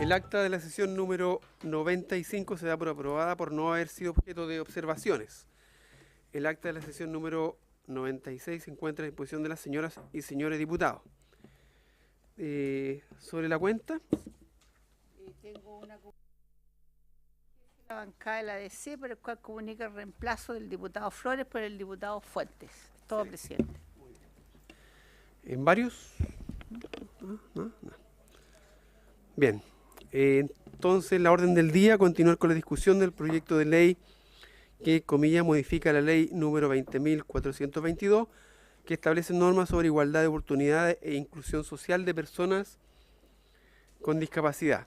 El acta de la sesión número 95 se da por aprobada por no haber sido objeto de observaciones. El acta de la sesión número 96 se encuentra a disposición de las señoras y señores diputados. Sobre la cuenta. Tengo una la bancada de la ADC, por el cual comunica el reemplazo del diputado Flores por el diputado Fuentes. Todo, presidente. ¿En varios? ¿No? Bien. Entonces, la orden del día, continuar con la discusión del proyecto de ley que, comillas, modifica la ley número 20.422, que establece normas sobre igualdad de oportunidades e inclusión social de personas con discapacidad.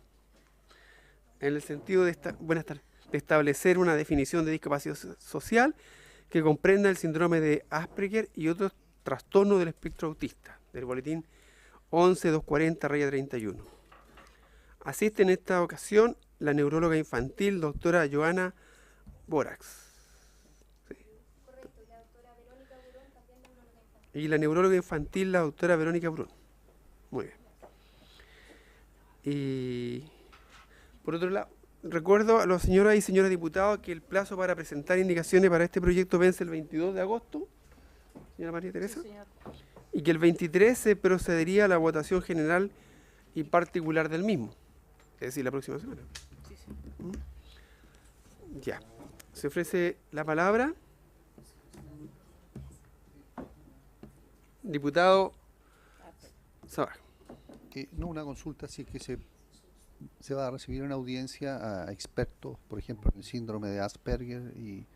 En el sentido de establecer una definición de discapacidad social que comprenda el síndrome de Asperger y otros trastornos del espectro autista, del boletín 11.240/31. Asiste en esta ocasión la neuróloga infantil, doctora Joana Borax. ¿Sí? Correcto, y la doctora Verónica Burón, también neuróloga infantil. Y la neuróloga infantil, la doctora Verónica Burón. Muy bien. Y por otro lado, recuerdo a los señoras y señores diputados que el plazo para presentar indicaciones para este proyecto vence el 22 de agosto, señora María Teresa, Sí, señor. y que el 23 se procedería a la votación general y particular del mismo, es decir, la próxima semana. Sí, sí. Ya. Se ofrece la palabra. Diputado Zavala. No, una consulta, si es que se va a recibir una audiencia a expertos, por ejemplo, en el síndrome de Asperger y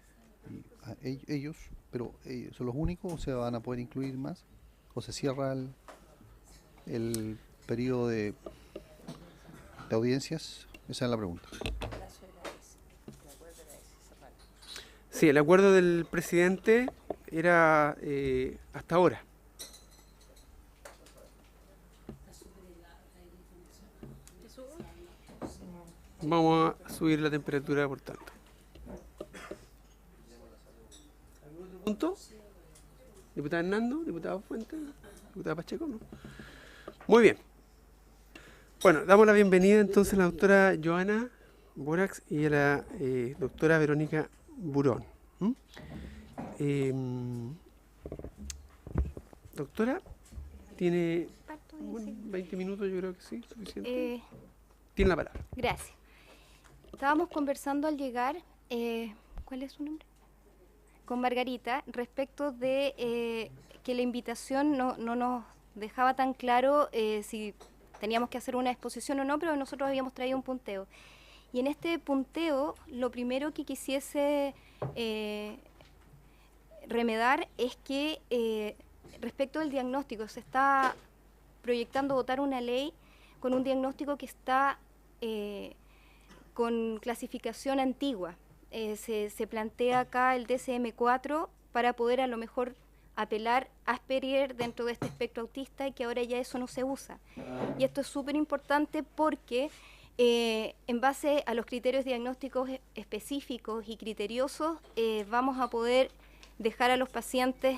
ellos, pero ¿son los únicos o se van a poder incluir más? ¿O se cierra el periodo de audiencias? Esa es la pregunta. Sí, el acuerdo del presidente era hasta ahora. Vamos a subir la temperatura, por tanto. ¿Algún otro punto? ¿Diputado Hernando? ¿Diputado Fuentes? ¿Diputado Pacheco? ¿No? Muy bien. Bueno, damos la bienvenida entonces a la doctora Joana Borax y a la doctora Verónica Burón. Doctora, ¿tiene 20 minutos? Yo creo que sí, suficiente. Tiene la palabra. Gracias. Estábamos conversando al llegar, ¿cuál es su nombre? Con Margarita, respecto de que la invitación no nos dejaba tan claro si teníamos que hacer una exposición o no, pero nosotros habíamos traído un punteo. Y en este punteo, lo primero que quisiese remedar es que respecto del diagnóstico, se está proyectando votar una ley con un diagnóstico que está con clasificación antigua. Se plantea acá el DSM-4 para poder a lo mejor apelar Asperger dentro de este espectro autista y que ahora ya eso no se usa. Y esto es súper importante porque en base a los criterios diagnósticos específicos y criteriosos vamos a poder dejar a los pacientes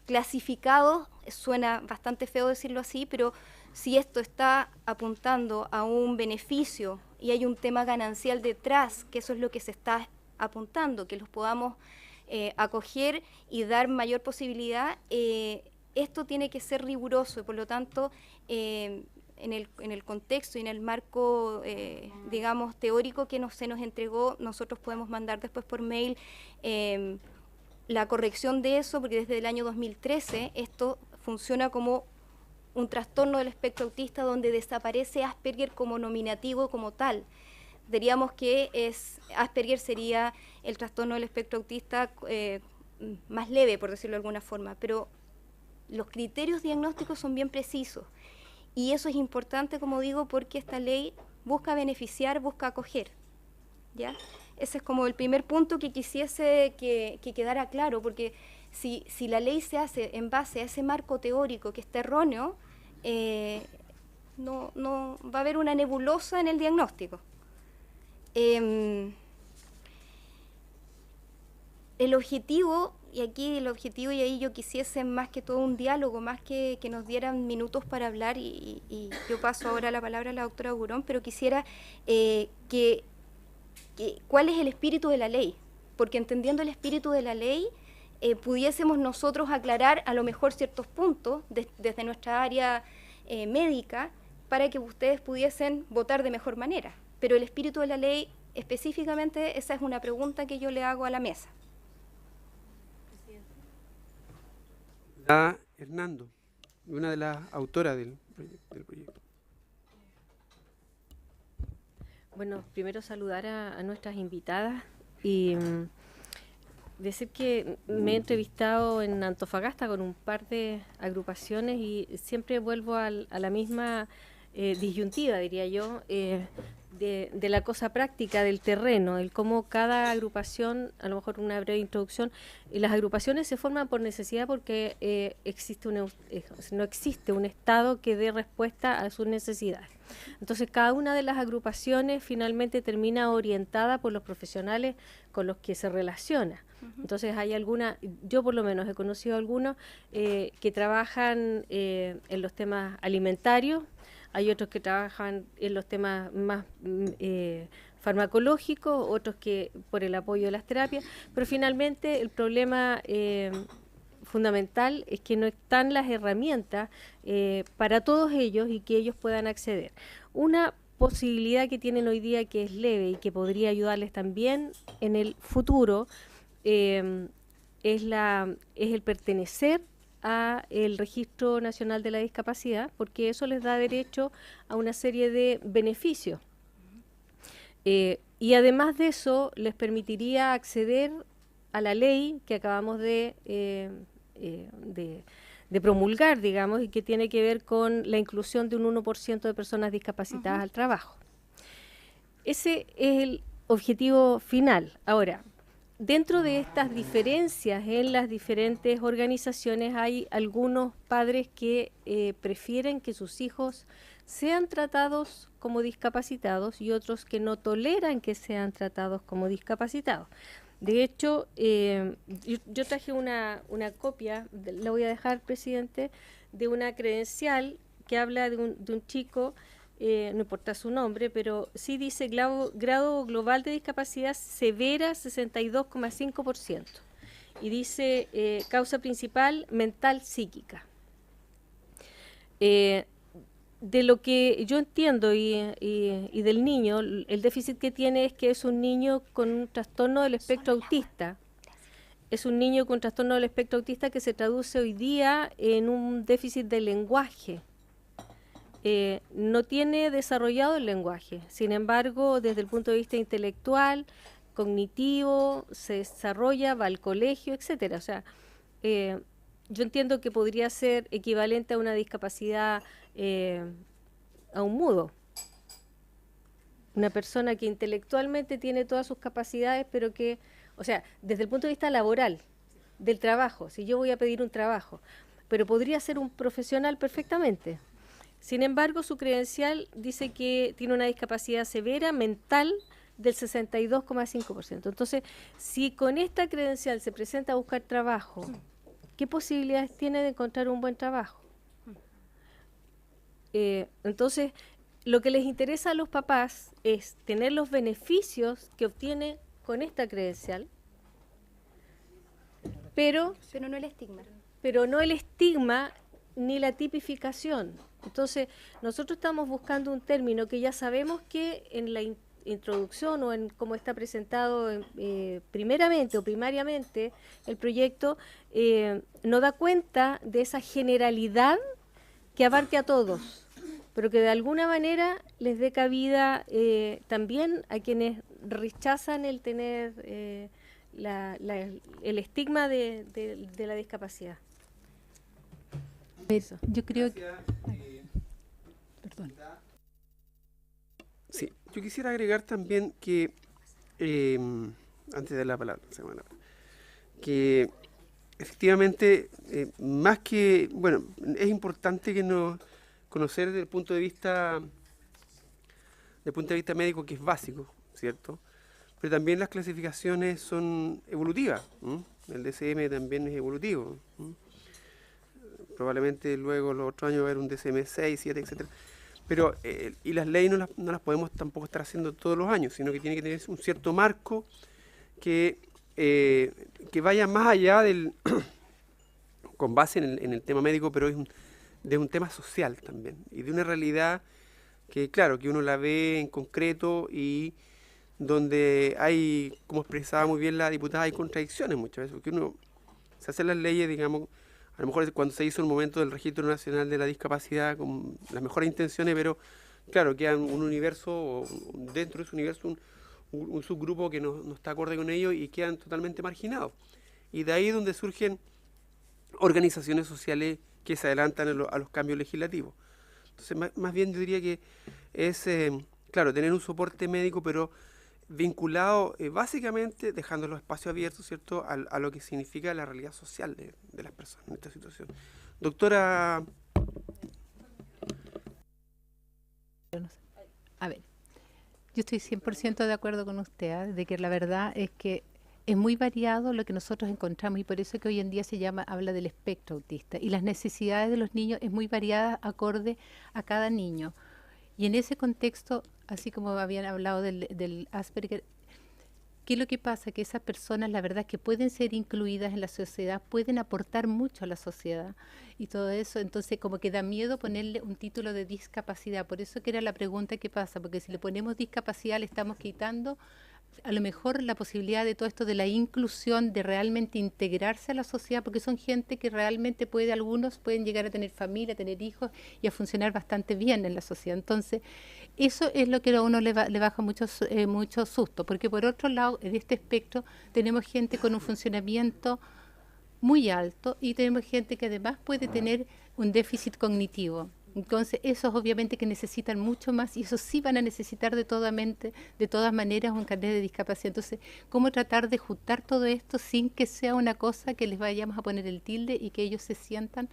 clasificados. Suena bastante feo decirlo así, pero si esto está apuntando a un beneficio y hay un tema ganancial detrás, que eso es lo que se está apuntando, que los podamos acoger y dar mayor posibilidad, esto tiene que ser riguroso y por lo tanto en el contexto y en el marco, digamos, teórico que se nos entregó, nosotros podemos mandar después por mail la corrección de eso, porque desde el año 2013 esto funciona como un trastorno del espectro autista donde desaparece Asperger como nominativo como tal. Diríamos que Asperger sería el trastorno del espectro autista más leve, por decirlo de alguna forma, pero los criterios diagnósticos son bien precisos y eso es importante, como digo, porque esta ley busca beneficiar, busca acoger, ¿ya? Ese es como el primer punto que quisiese que quedara claro, porque si la ley se hace en base a ese marco teórico que está erróneo, no va a haber una nebulosa en el diagnóstico. El objetivo y aquí el objetivo, y ahí yo quisiese más que todo un diálogo, más que nos dieran minutos para hablar, y yo paso ahora la palabra a la doctora Burón, pero quisiera cuál es el espíritu de la ley, porque entendiendo el espíritu de la ley, pudiésemos nosotros aclarar a lo mejor ciertos puntos desde nuestra área médica, para que ustedes pudiesen votar de mejor manera. Pero el espíritu de la ley, específicamente, esa es una pregunta que yo le hago a la mesa. Hernando, una de las autoras del proyecto. Bueno, primero saludar a nuestras invitadas y decir que me he entrevistado en Antofagasta con un par de agrupaciones y siempre vuelvo a la misma disyuntiva, diría yo, de la cosa práctica del terreno, el cómo cada agrupación, a lo mejor una breve introducción, y las agrupaciones se forman por necesidad porque no existe un Estado que dé respuesta a sus necesidades. Entonces cada una de las agrupaciones finalmente termina orientada por los profesionales con los que se relaciona. Entonces hay algunas, yo por lo menos he conocido algunos que trabajan en los temas alimentarios, hay otros que trabajan en los temas más farmacológicos, otros que por el apoyo de las terapias, pero finalmente el problema fundamental es que no están las herramientas para todos ellos y que ellos puedan acceder. Una posibilidad que tienen hoy día que es leve y que podría ayudarles también en el futuro es el pertenecer a el Registro Nacional de la Discapacidad, porque eso les da derecho a una serie de beneficios. Y además de eso, les permitiría acceder a la ley que acabamos de promulgar, digamos, y que tiene que ver con la inclusión de un 1% de personas discapacitadas al trabajo. Ese es el objetivo final. Ahora, dentro de estas diferencias en las diferentes organizaciones hay algunos padres que prefieren que sus hijos sean tratados como discapacitados y otros que no toleran que sean tratados como discapacitados. De hecho, yo traje una copia, la voy a dejar, presidente, de una credencial que habla de un chico, no importa su nombre, pero sí dice grado global de discapacidad severa 62,5%. Y dice causa principal mental psíquica. De lo que yo entiendo y del niño, el déficit que tiene es que es un niño con un trastorno del espectro autista. Es un niño con trastorno del espectro autista que se traduce hoy día en un déficit de lenguaje. No tiene desarrollado el lenguaje, sin embargo, desde el punto de vista intelectual, cognitivo, se desarrolla, va al colegio, etcétera. O sea, yo entiendo que podría ser equivalente a una discapacidad, a un mudo. Una persona que intelectualmente tiene todas sus capacidades, pero que, o sea, desde el punto de vista laboral, del trabajo, si yo voy a pedir un trabajo, pero podría ser un profesional perfectamente. Sin embargo, su credencial dice que tiene una discapacidad severa mental del 62,5%. Entonces, si con esta credencial se presenta a buscar trabajo, ¿qué posibilidades tiene de encontrar un buen trabajo? Entonces, lo que les interesa a los papás es tener los beneficios que obtiene con esta credencial, pero no el estigma. Pero no el estigma ni la tipificación. Entonces, nosotros estamos buscando un término que ya sabemos que en la introducción o en cómo está presentado primeramente o primariamente el proyecto, no da cuenta de esa generalidad que abarque a todos, pero que de alguna manera les dé cabida también a quienes rechazan el tener el estigma de la discapacidad. Eso. Yo creo que... Perdón. Sí, yo quisiera agregar también que, antes de la palabra, que efectivamente, más que, bueno, es importante que nos conocer desde el punto de vista médico, que es básico, ¿cierto? Pero también las clasificaciones son evolutivas, ¿m? El DCM también es evolutivo. Probablemente luego los otros años va a haber un DCM 6, 7, etcétera. Pero, y las leyes no las podemos tampoco estar haciendo todos los años, sino que tiene que tener un cierto marco que vaya más allá del, con base en el tema médico, pero de un tema social también, y de una realidad que, claro, que uno la ve en concreto y donde hay, como expresaba muy bien la diputada, hay contradicciones muchas veces, porque uno se hace las leyes, digamos, a lo mejor cuando se hizo el momento del Registro Nacional de la Discapacidad con las mejores intenciones, pero claro, queda un universo, o dentro de ese universo un subgrupo que no está acorde con ello y quedan totalmente marginados. Y de ahí es donde surgen organizaciones sociales que se adelantan a los cambios legislativos. Entonces, más bien yo diría que es, claro, tener un soporte médico, pero vinculado básicamente, dejando los espacios abiertos, ¿cierto?, a lo que significa la realidad social de las personas en esta situación. Doctora... A ver, yo estoy 100% de acuerdo con usted, de que la verdad es que es muy variado lo que nosotros encontramos y por eso que hoy en día habla del espectro autista y las necesidades de los niños es muy variada acorde a cada niño. Y en ese contexto, así como habían hablado del Asperger, ¿qué es lo que pasa? Que esas personas, la verdad, que pueden ser incluidas en la sociedad, pueden aportar mucho a la sociedad y todo eso. Entonces, como que da miedo ponerle un título de discapacidad. Por eso que era la pregunta, ¿qué pasa? Porque si le ponemos discapacidad, le estamos quitando a lo mejor la posibilidad de todo esto de la inclusión, de realmente integrarse a la sociedad, porque son gente que realmente algunos pueden llegar a tener familia, a tener hijos y a funcionar bastante bien en la sociedad. Entonces, eso es lo que a uno le baja mucho susto, porque por otro lado, en este espectro, tenemos gente con un funcionamiento muy alto y tenemos gente que además puede tener un déficit cognitivo. Entonces, esos obviamente que necesitan mucho más y esos sí van a necesitar de todas maneras un carnet de discapacidad. Entonces, ¿cómo tratar de juntar todo esto sin que sea una cosa que les vayamos a poner el tilde y que ellos se sientan,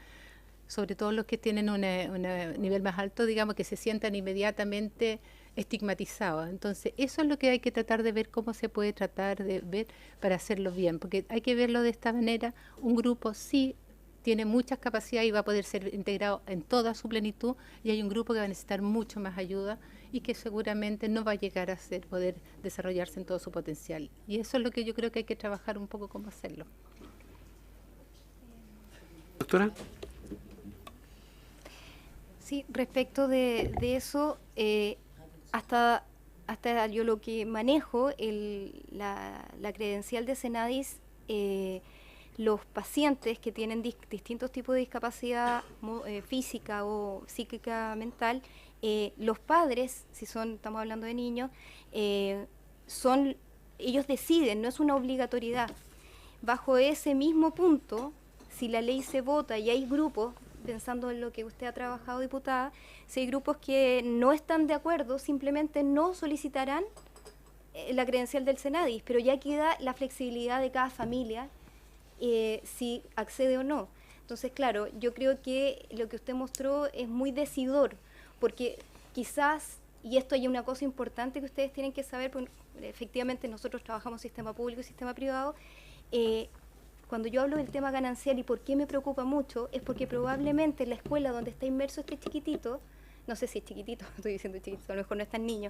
sobre todo los que tienen un nivel más alto, digamos, que se sientan inmediatamente estigmatizados? Entonces, eso es lo que hay que tratar de ver, cómo se puede tratar de ver para hacerlo bien, porque hay que verlo de esta manera. Un grupo sí tiene muchas capacidades y va a poder ser integrado en toda su plenitud, y hay un grupo que va a necesitar mucho más ayuda y que seguramente no va a llegar a poder desarrollarse en todo su potencial. Y eso es lo que yo creo que hay que trabajar un poco cómo hacerlo. Doctora. Sí, respecto de eso, hasta yo lo que manejo, la credencial de Senadis, los pacientes que tienen distintos tipos de discapacidad física o psíquica mental, los padres, estamos hablando de niños, ellos deciden, no es una obligatoriedad. Bajo ese mismo punto, si la ley se vota y hay grupos, pensando en lo que usted ha trabajado, diputada, si hay grupos que no están de acuerdo, simplemente no solicitarán la credencial del Senadis, pero ya queda la flexibilidad de cada familia, si accede o no. Entonces, claro, yo creo que lo que usted mostró es muy decidor, porque quizás, y esto hay una cosa importante que ustedes tienen que saber, porque efectivamente nosotros trabajamos sistema público y sistema privado, cuando yo hablo del tema ganancial y por qué me preocupa mucho, es porque probablemente en la escuela donde está inmerso este chiquitito, no sé si es chiquitito, estoy diciendo chiquitito, a lo mejor no es tan niño,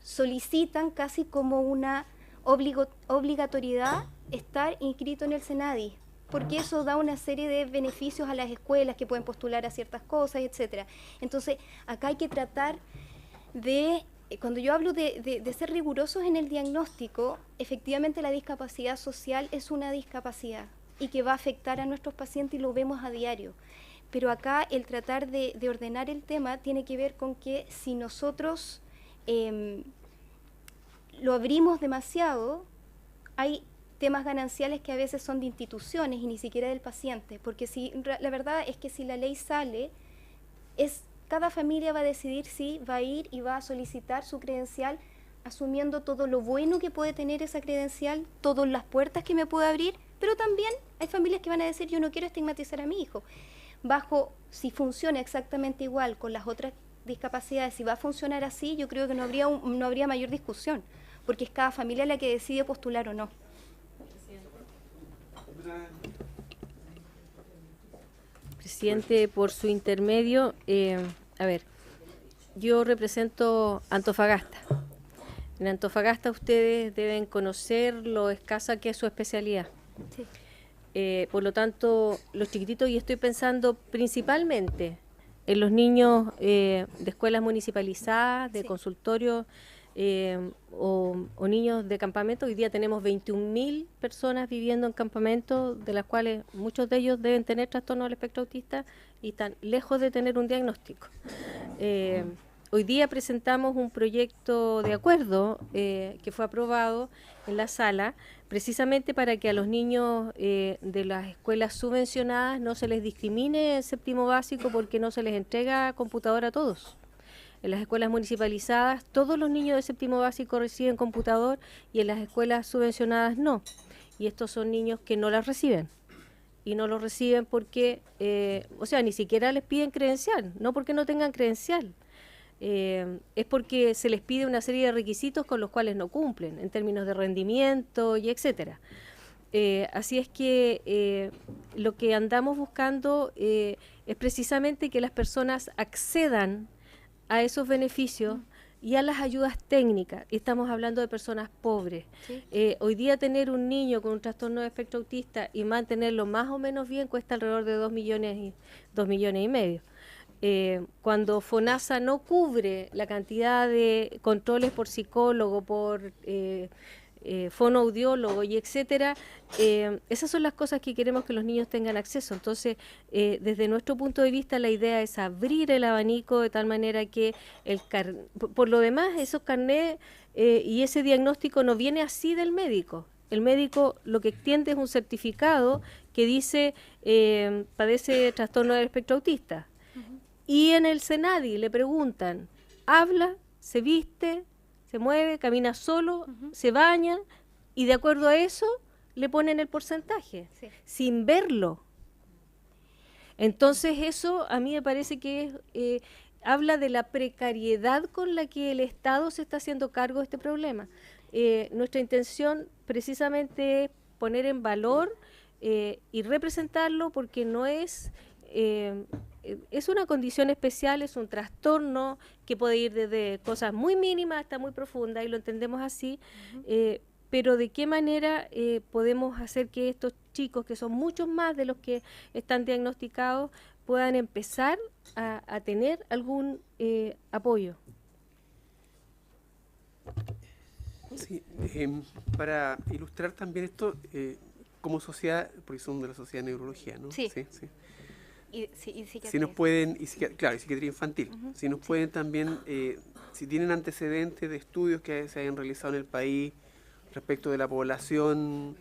solicitan casi como una obligatoriedad estar inscrito en el Senadis, porque eso da una serie de beneficios a las escuelas que pueden postular a ciertas cosas, etcétera. Entonces, acá hay que tratar de, cuando yo hablo de ser rigurosos en el diagnóstico, efectivamente la discapacidad social es una discapacidad y que va a afectar a nuestros pacientes y lo vemos a diario. Pero acá el tratar de ordenar el tema tiene que ver con que si nosotros lo abrimos demasiado, hay temas gananciales que a veces son de instituciones y ni siquiera del paciente, porque la verdad es que si la ley sale, cada familia va a decidir si va a ir y va a solicitar su credencial, asumiendo todo lo bueno que puede tener esa credencial, todas las puertas que me puede abrir, pero también hay familias que van a decir, yo no quiero estigmatizar a mi hijo. Si funciona exactamente igual con las otras discapacidades, si va a funcionar así, yo creo que no habría mayor discusión, porque es cada familia la que decide postular o no. Presidente, por su intermedio, a ver, yo represento Antofagasta. En Antofagasta ustedes deben conocer lo escasa que es su especialidad. Sí. Por lo tanto, los chiquititos, y estoy pensando principalmente en los niños de escuelas municipalizadas, de Sí. consultorios o niños de campamento. Hoy día tenemos 21.000 personas viviendo en campamentos, de las cuales muchos de ellos deben tener trastorno del espectro autista y están lejos de tener un diagnóstico. Hoy día presentamos un proyecto de acuerdo que fue aprobado en la sala, precisamente para que a los niños de las escuelas subvencionadas no se les discrimine en séptimo básico porque no se les entrega computadora a todos. En las escuelas municipalizadas todos los niños de séptimo básico reciben computador y en las escuelas subvencionadas no. Y estos son niños que no las reciben. Y no lo reciben porque, o sea, ni siquiera les piden credencial, no porque no tengan credencial. Es porque se les pide una serie de requisitos con los cuales no cumplen, en términos de rendimiento y etcétera. Así es que lo que andamos buscando es precisamente que las personas accedan a esos beneficios y a las ayudas técnicas. Estamos hablando de personas pobres. Sí. Hoy día tener un niño con un trastorno de espectro autista y mantenerlo más o menos bien cuesta alrededor de 2 millones y medio. Cuando FONASA no cubre la cantidad de controles por psicólogo, por fonoaudiólogo y etcétera, esas son las cosas que queremos que los niños tengan acceso. Entonces, desde nuestro punto de vista, la idea es abrir el abanico de tal manera que por lo demás, esos carnets y ese diagnóstico no viene así del médico. El médico lo que extiende es un certificado que dice padece trastorno del espectro autista. Y en el CENADI le preguntan, habla, se viste, se mueve, camina solo, se baña, y de acuerdo a eso le ponen el porcentaje, Sí. sin verlo. Entonces eso a mí me parece que habla de la precariedad con la que el Estado se está haciendo cargo de este problema. Nuestra intención precisamente es poner en valor y representarlo porque no es... es una condición especial, es un trastorno que puede ir desde cosas muy mínimas hasta muy profundas y lo entendemos así, pero de qué manera podemos hacer que estos chicos, que son muchos más de los que están diagnosticados, puedan empezar a tener algún apoyo. Sí, para ilustrar también esto, como sociedad, porque son de la sociedad de neurología, ¿no? Sí. Sí, sí. Y psiquiatría. Si nos pueden, claro, y psiquiatría infantil, si nos pueden también, si tienen antecedentes de estudios que se hayan realizado en el país respecto de la población,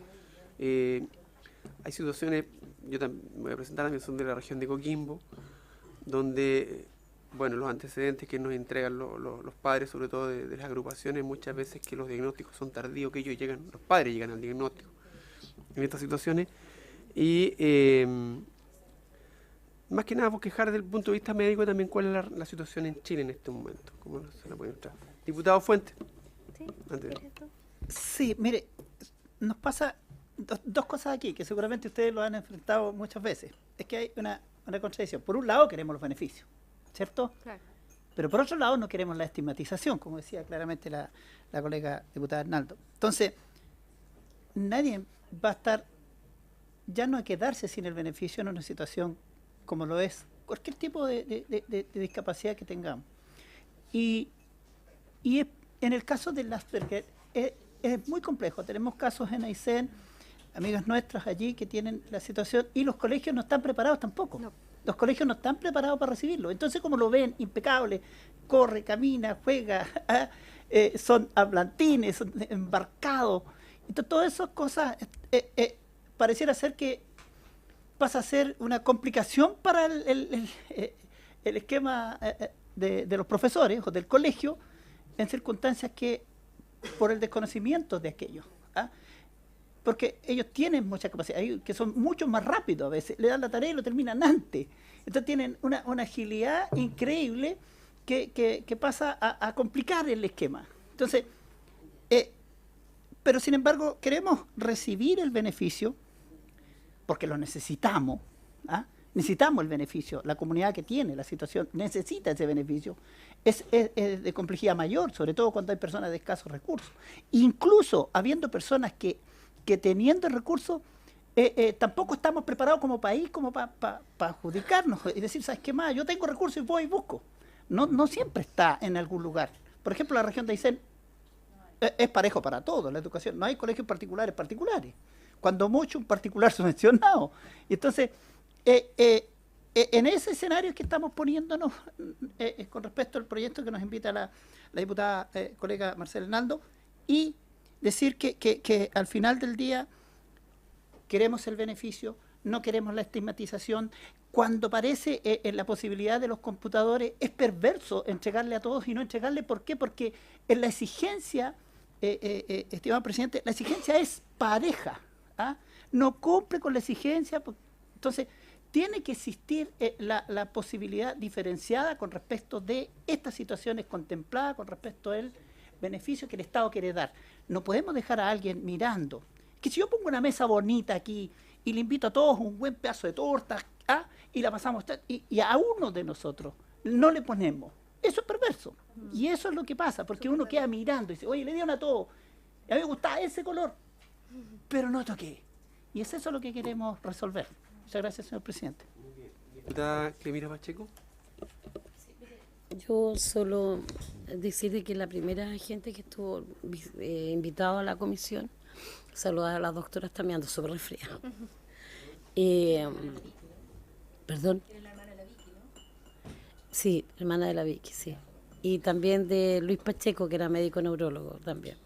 hay situaciones, yo también me voy a presentar, también son de la región de Coquimbo, donde, bueno, los antecedentes que nos entregan los padres, sobre todo de las agrupaciones, muchas veces que los diagnósticos son tardíos, que los padres llegan al diagnóstico en estas situaciones, y más que nada por quejar desde el punto de vista médico también cuál es la situación en Chile en este momento, cómo se la puede mostrar. Diputado Fuentes. Sí, Antes. ¿cierto? Sí, mire, nos pasa dos cosas aquí que seguramente ustedes lo han enfrentado muchas veces. Es que hay una contradicción. Por un lado queremos los beneficios, ¿cierto? Claro. Pero por otro lado no queremos la estigmatización, como decía claramente la colega diputada Arnaldo. Entonces, nadie va a estar, ya no hay que quedarse sin el beneficio en una situación como lo es cualquier tipo de discapacidad que tengamos. Y en el caso del Asperger es muy complejo. Tenemos casos en Aysén, amigas nuestras allí que tienen la situación, y los colegios no están preparados tampoco. No. Los colegios no están preparados para recibirlo. Entonces, como lo ven, impecable, corre, camina, juega, son hablantines, son embarcados. Entonces, todas esas cosas pareciera ser que pasa a ser una complicación para el esquema de los profesores o del colegio en circunstancias que por el desconocimiento de aquello. ¿Ah? Porque ellos tienen mucha capacidad, que son mucho más rápidos a veces, le dan la tarea y lo terminan antes. Entonces tienen una agilidad increíble que pasa a complicar el esquema. Entonces, pero sin embargo queremos recibir el beneficio porque lo necesitamos, ¿ah? Necesitamos el beneficio, la comunidad que tiene la situación necesita ese beneficio, es de complejidad mayor, sobre todo cuando hay personas de escasos recursos. Incluso habiendo personas que teniendo recursos, tampoco estamos preparados como país como para adjudicarnos y decir, ¿sabes qué más? Yo tengo recursos y voy y busco. No siempre está en algún lugar. Por ejemplo, la región de Aysén es parejo para todos, la educación. No hay colegios particulares. Cuando mucho, un particular subvencionado. Y entonces, en ese escenario es que estamos poniéndonos con respecto al proyecto que nos invita la diputada colega Marcela Hernando, y decir que al final del día queremos el beneficio, no queremos la estigmatización. Cuando aparece en la posibilidad de los computadores, es perverso entregarle a todos y no entregarle. ¿Por qué? Porque en la exigencia, estimado presidente, la exigencia es pareja, ¿ah? No cumple con la exigencia, entonces tiene que existir la posibilidad diferenciada con respecto de estas situaciones contempladas, con respecto del beneficio que el Estado quiere dar. No podemos dejar a alguien mirando. Que si yo pongo una mesa bonita aquí y le invito a todos un buen pedazo de torta, ¿ah? Y la pasamos, y a uno de nosotros no le ponemos, eso es perverso. Y eso es lo que pasa, porque uno queda mirando y dice, oye, le dieron a todo, y a mí me gusta ese color, pero no toqué. Y es eso lo que queremos resolver. Muchas gracias, señor presidente. Diputada Clemira Pacheco. Yo solo decirle que la primera gente que estuvo invitado a la comisión, saludar a las doctoras, también ando súper resfriada. Perdón. Sí, hermana de la Vicky, sí. Y también de Luis Pacheco, que era médico neurólogo también.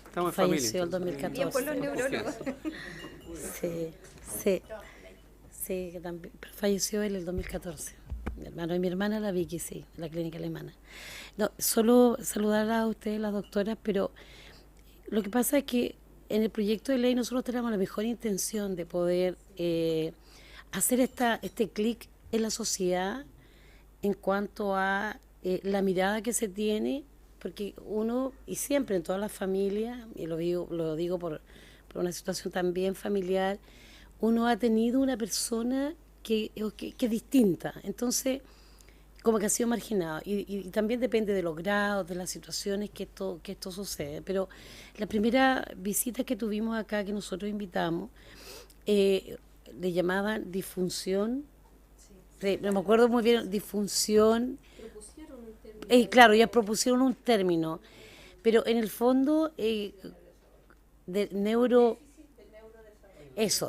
Estamos en Falleció familia. el 2014. Bien por los neurólogos. Sí, que también falleció él el 2014. Mi hermano y mi hermana, la Vicky, sí, en la clínica alemana. No, solo saludar a ustedes, las doctoras, pero lo que pasa es que en el proyecto de ley nosotros tenemos la mejor intención de poder hacer este clic en la sociedad en cuanto a la mirada que se tiene, porque uno, y siempre en todas las familias, y lo digo por una situación también familiar, uno ha tenido una persona que es distinta, entonces como que ha sido marginado, y también depende de los grados, de las situaciones que esto sucede. Pero la primera visita que tuvimos acá, que nosotros invitamos, le llamaban disfunción, no me acuerdo muy bien, disfunción, claro, ya propusieron un término, pero en el fondo de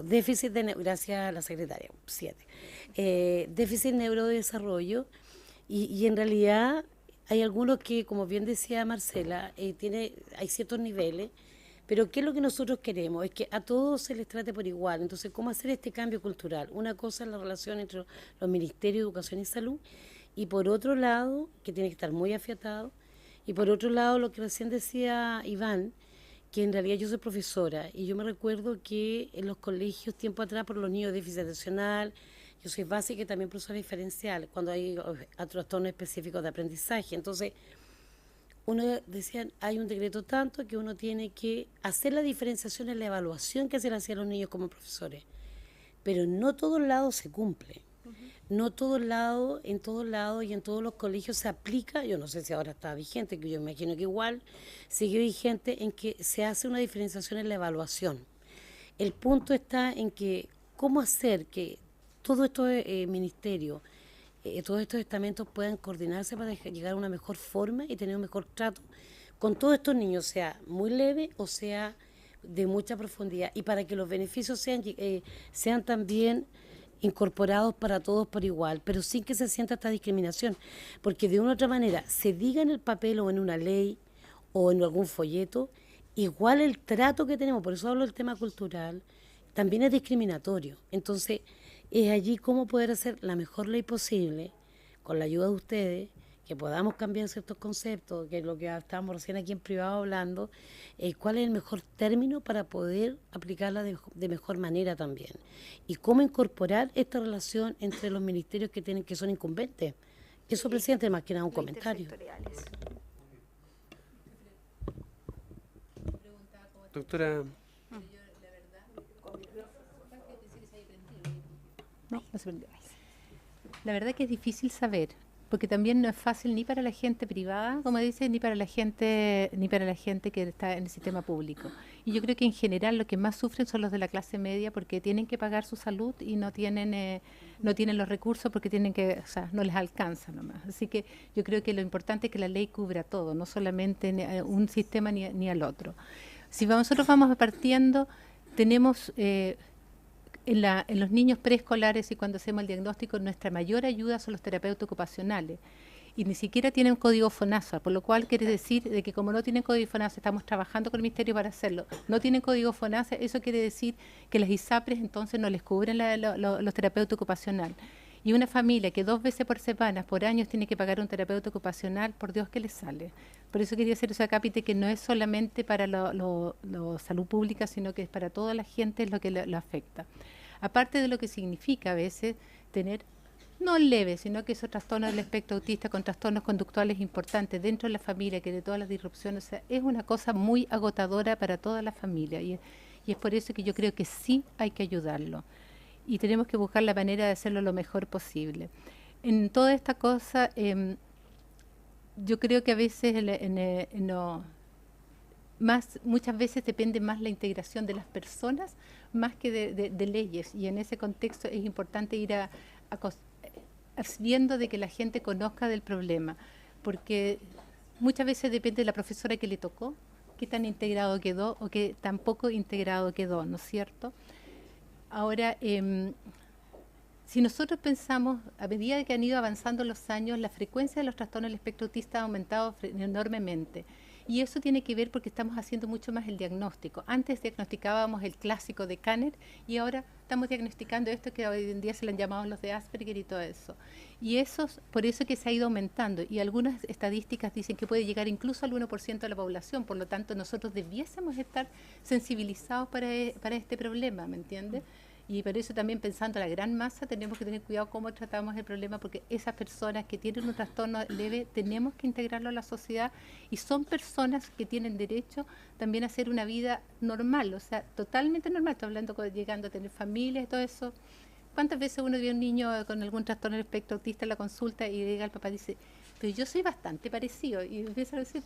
déficit de gracias a la secretaria, 7, déficit neurodesarrollo, y en realidad hay algunos que, como bien decía Marcela, hay ciertos niveles, pero ¿qué es lo que nosotros queremos? Es que a todos se les trate por igual. Entonces, ¿cómo hacer este cambio cultural? Una cosa es la relación entre los ministerios de Educación y Salud, y por otro lado, que tiene que estar muy afiatado, y por otro lado, lo que recién decía Iván, que en realidad yo soy profesora, y yo me recuerdo que en los colegios, tiempo atrás, por los niños de déficit atencional, yo soy básica y también profesora diferencial, cuando hay trastornos específicos de aprendizaje. Entonces, uno decía, hay un decreto tanto que uno tiene que hacer la diferenciación en la evaluación que se le hacía a los niños como profesores. Pero no todos lados se cumple. No en todos lados y en todos los colegios se aplica, yo no sé si ahora está vigente, que yo me imagino que igual sigue vigente, en que se hace una diferenciación en la evaluación. El punto está en que cómo hacer que todos estos ministerios, todos estos estamentos puedan coordinarse para llegar a una mejor forma y tener un mejor trato con todos estos niños, sea muy leve o sea de mucha profundidad, y para que los beneficios sean también incorporados para todos por igual, pero sin que se sienta esta discriminación, porque de una u otra manera se diga en el papel o en una ley o en algún folleto, igual el trato que tenemos, por eso hablo del tema cultural, también es discriminatorio. Entonces, es allí cómo poder hacer la mejor ley posible, con la ayuda de ustedes, que podamos cambiar ciertos conceptos, que es lo que estábamos recién aquí en privado hablando, cuál es el mejor término para poder aplicarla de mejor manera también. Y cómo incorporar esta relación entre los ministerios que son incumbentes. Eso, presidente, más que nada un comentario. Doctora. No, no se prendió. La verdad que es difícil saber, porque también no es fácil ni para la gente privada, como dice, ni para la gente que está en el sistema público. Y yo creo que en general lo que más sufren son los de la clase media, porque tienen que pagar su salud y no tienen los recursos porque o sea, no les alcanza nomás. Así que yo creo que lo importante es que la ley cubra todo, no solamente un sistema ni al otro. Si nosotros vamos partiendo, tenemos en los niños preescolares y cuando hacemos el diagnóstico, nuestra mayor ayuda son los terapeutas ocupacionales. Y ni siquiera tienen código FONASA, por lo cual quiere decir de que como no tienen código FONASA, estamos trabajando con el Ministerio para hacerlo, no tienen código FONASA, eso quiere decir que las ISAPRES entonces no les cubren los terapeutas ocupacionales. Y una familia que 2 veces por semana, por años, tiene que pagar un terapeuta ocupacional, por Dios que les sale. Por eso quería hacer ese acápite que no es solamente para la salud pública, sino que es para toda la gente es lo que lo afecta. Aparte de lo que significa a veces tener, no leve, sino que esos trastornos del espectro autista con trastornos conductuales importantes dentro de la familia, que de todas las disrupciones, o sea, es una cosa muy agotadora para toda la familia. Y es por eso que yo creo que sí hay que ayudarlo. Y tenemos que buscar la manera de hacerlo lo mejor posible. En toda esta cosa, yo creo que a veces muchas veces depende más la integración de las personas más que de leyes, y en ese contexto es importante ir viendo de que la gente conozca del problema, porque muchas veces depende de la profesora que le tocó, qué tan integrado quedó o qué tan poco integrado quedó, ¿no es cierto? Ahora, si nosotros pensamos, a medida que han ido avanzando los años, la frecuencia de los trastornos del espectro autista ha aumentado enormemente. Y eso tiene que ver porque estamos haciendo mucho más el diagnóstico. Antes diagnosticábamos el clásico de Kanner y ahora estamos diagnosticando esto que hoy en día se le han llamado los de Asperger y todo eso. Y por eso que se ha ido aumentando. Y algunas estadísticas dicen que puede llegar incluso al 1% de la población. Por lo tanto, nosotros debiésemos estar sensibilizados para este problema, ¿me entiendes? Y por eso también pensando en la gran masa tenemos que tener cuidado cómo tratamos el problema, porque esas personas que tienen un trastorno leve tenemos que integrarlo a la sociedad y son personas que tienen derecho también a hacer una vida normal, o sea, totalmente normal. Estoy hablando llegando a tener familia y todo eso. ¿Cuántas veces uno ve a un niño con algún trastorno del espectro autista en la consulta y llega el papá y dice, pero yo soy bastante parecido? Y empieza a decir,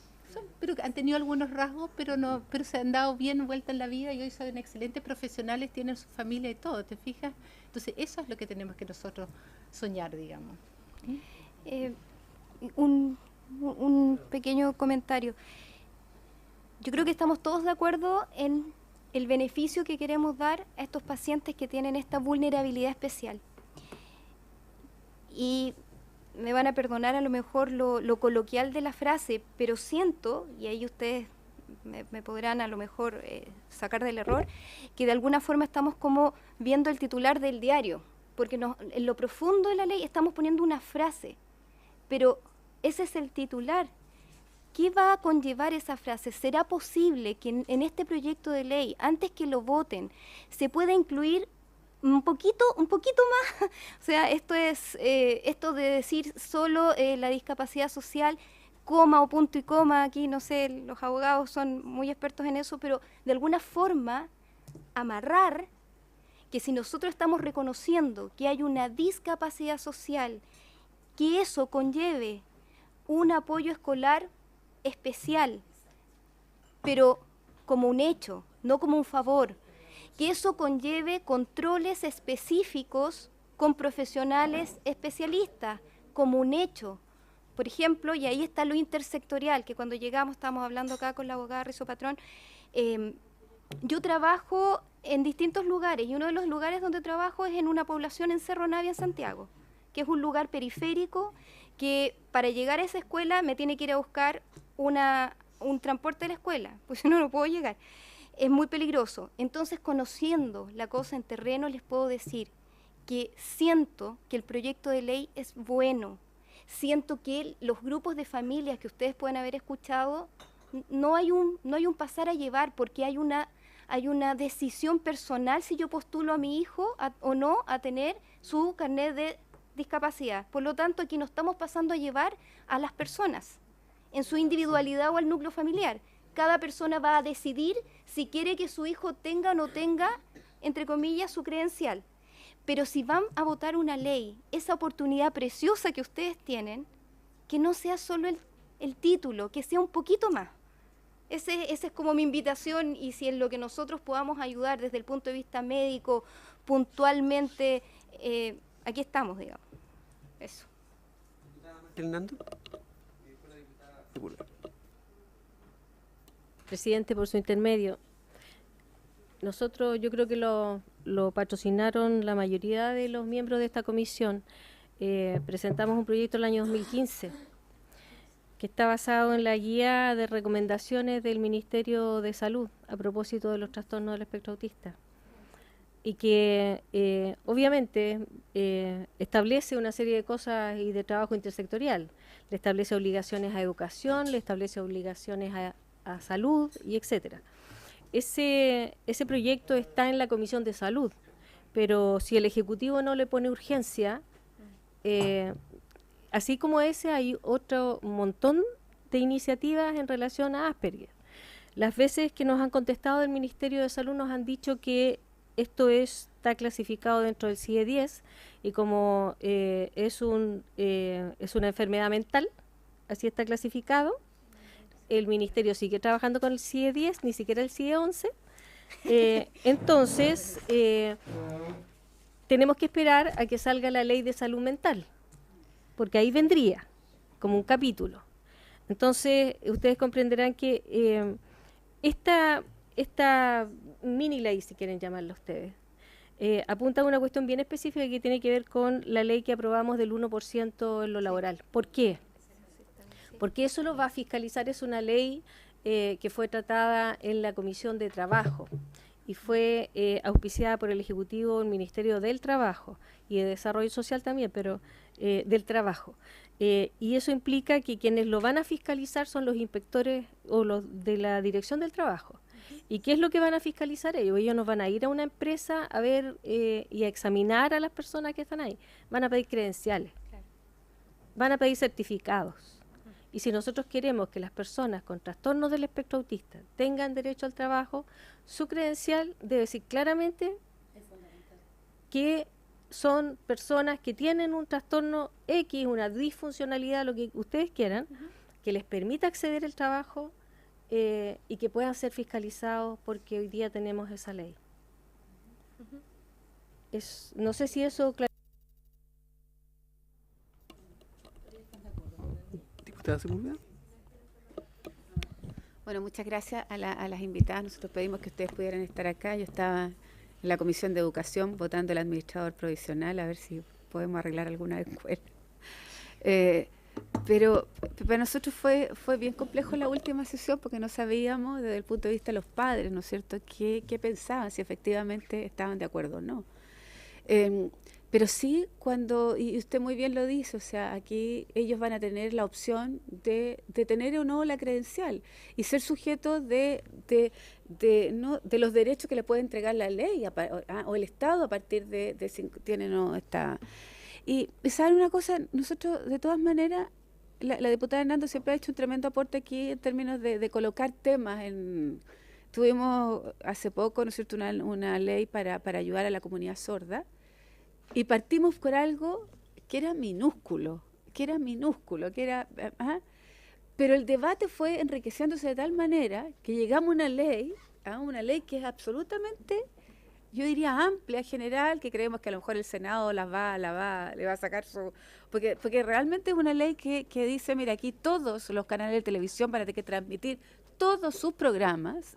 pero han tenido algunos rasgos, pero se han dado bien vuelta en la vida y hoy son excelentes profesionales, tienen su familia y todo, ¿te fijas? Entonces eso es lo que tenemos que nosotros soñar, digamos. Un pequeño comentario. Yo creo que estamos todos de acuerdo en el beneficio que queremos dar a estos pacientes que tienen esta vulnerabilidad especial. Y me van a perdonar a lo mejor lo coloquial de la frase, pero siento, y ahí ustedes me podrán a lo mejor sacar del error, que de alguna forma estamos como viendo el titular del diario, porque en lo profundo de la ley estamos poniendo una frase, pero ese es el titular. ¿Qué va a conllevar esa frase? ¿Será posible que en este proyecto de ley, antes que lo voten, se pueda incluir un poquito más? O sea, esto de decir solo la discapacidad social, coma o punto y coma, aquí no sé, los abogados son muy expertos en eso, pero de alguna forma amarrar que si nosotros estamos reconociendo que hay una discapacidad social, que eso conlleve un apoyo escolar especial, pero como un hecho, no como un favor, que eso conlleve controles específicos con profesionales especialistas, como un hecho. Por ejemplo, y ahí está lo intersectorial, que cuando llegamos, estábamos hablando acá con la abogada Rizo Patrón, yo trabajo en distintos lugares, y uno de los lugares donde trabajo es en una población en Cerro Navia, en Santiago, que es un lugar periférico, que para llegar a esa escuela me tiene que ir a buscar un transporte de la escuela, pues si no, no puedo llegar. Es muy peligroso. Entonces, conociendo la cosa en terreno, les puedo decir que siento que el proyecto de ley es bueno. Siento que los grupos de familias que ustedes pueden haber escuchado, no hay un pasar a llevar, porque hay una decisión personal si yo postulo a mi hijo o no a tener su carnet de discapacidad. Por lo tanto, aquí no estamos pasando a llevar a las personas en su individualidad o al núcleo familiar. Cada persona va a decidir si quiere que su hijo tenga o no tenga, entre comillas, su credencial. Pero si van a votar una ley, esa oportunidad preciosa que ustedes tienen, que no sea solo el título, que sea un poquito más. Esa es como mi invitación, y si en lo que nosotros podamos ayudar desde el punto de vista médico, puntualmente, aquí estamos, digamos. Eso. Hernando. Presidente, por su intermedio. Nosotros, yo creo que lo patrocinaron la mayoría de los miembros de esta comisión. Presentamos un proyecto el año 2015 que está basado en la guía de recomendaciones del Ministerio de Salud a propósito de los trastornos del espectro autista, y que obviamente establece una serie de cosas y de trabajo intersectorial. Le establece obligaciones a educación, le establece obligaciones a salud y etcétera. Ese proyecto está en la Comisión de Salud, pero si el Ejecutivo no le pone urgencia, así como ese, hay otro montón de iniciativas en relación a Asperger. Las veces que nos han contestado del Ministerio de Salud nos han dicho que esto está clasificado dentro del CIE-10, y como es una enfermedad mental, así está clasificado. El Ministerio sigue trabajando con el CIE-10, ni siquiera el CIE-11. Entonces, tenemos que esperar a que salga la ley de salud mental, porque ahí vendría como un capítulo. Entonces, ustedes comprenderán que esta mini ley, si quieren llamarla ustedes, apunta a una cuestión bien específica que tiene que ver con la ley que aprobamos del 1% en lo laboral. ¿Por qué? Porque eso lo va a fiscalizar, es una ley que fue tratada en la Comisión de Trabajo y fue auspiciada por el Ejecutivo, el Ministerio del Trabajo y de Desarrollo Social también, pero del Trabajo. Y eso implica que quienes lo van a fiscalizar son los inspectores o los de la Dirección del Trabajo. ¿Y qué es lo que van a fiscalizar ellos? Ellos nos van a ir a una empresa a ver y a examinar a las personas que están ahí. Van a pedir credenciales, van a pedir certificados. Y si nosotros queremos que las personas con trastornos del espectro autista tengan derecho al trabajo, su credencial debe decir claramente que son personas que tienen un trastorno X, una disfuncionalidad, lo que ustedes quieran, que les permita acceder al trabajo y que puedan ser fiscalizados, porque hoy día tenemos esa ley. No sé si eso... Diputada Sepúlveda. Bueno, muchas gracias a las invitadas. Nosotros pedimos que ustedes pudieran estar acá. Yo estaba en la Comisión de Educación votando el administrador provisional, a ver si podemos arreglar alguna escuela. Pero para nosotros fue bien complejo la última sesión, porque no sabíamos desde el punto de vista de los padres, ¿no es cierto?, qué pensaban, si efectivamente estaban de acuerdo o no. Pero sí, y usted muy bien lo dice, o sea, aquí ellos van a tener la opción de tener o no la credencial y ser sujetos de los derechos que le puede entregar la ley o el Estado a partir de si tienen o no esta... Y ¿saben una cosa? Nosotros, de todas maneras, la diputada Hernando siempre ha hecho un tremendo aporte aquí en términos de colocar temas. Tuvimos hace poco, ¿no es cierto?, una ley para ayudar a la comunidad sorda, y partimos por algo que era minúsculo, pero el debate fue enriqueciéndose de tal manera que llegamos a una ley que es absolutamente, yo diría, amplia, general, que creemos que a lo mejor el Senado le va a sacar porque realmente es una ley que dice, mira, aquí todos los canales de televisión van a tener que transmitir todos sus programas,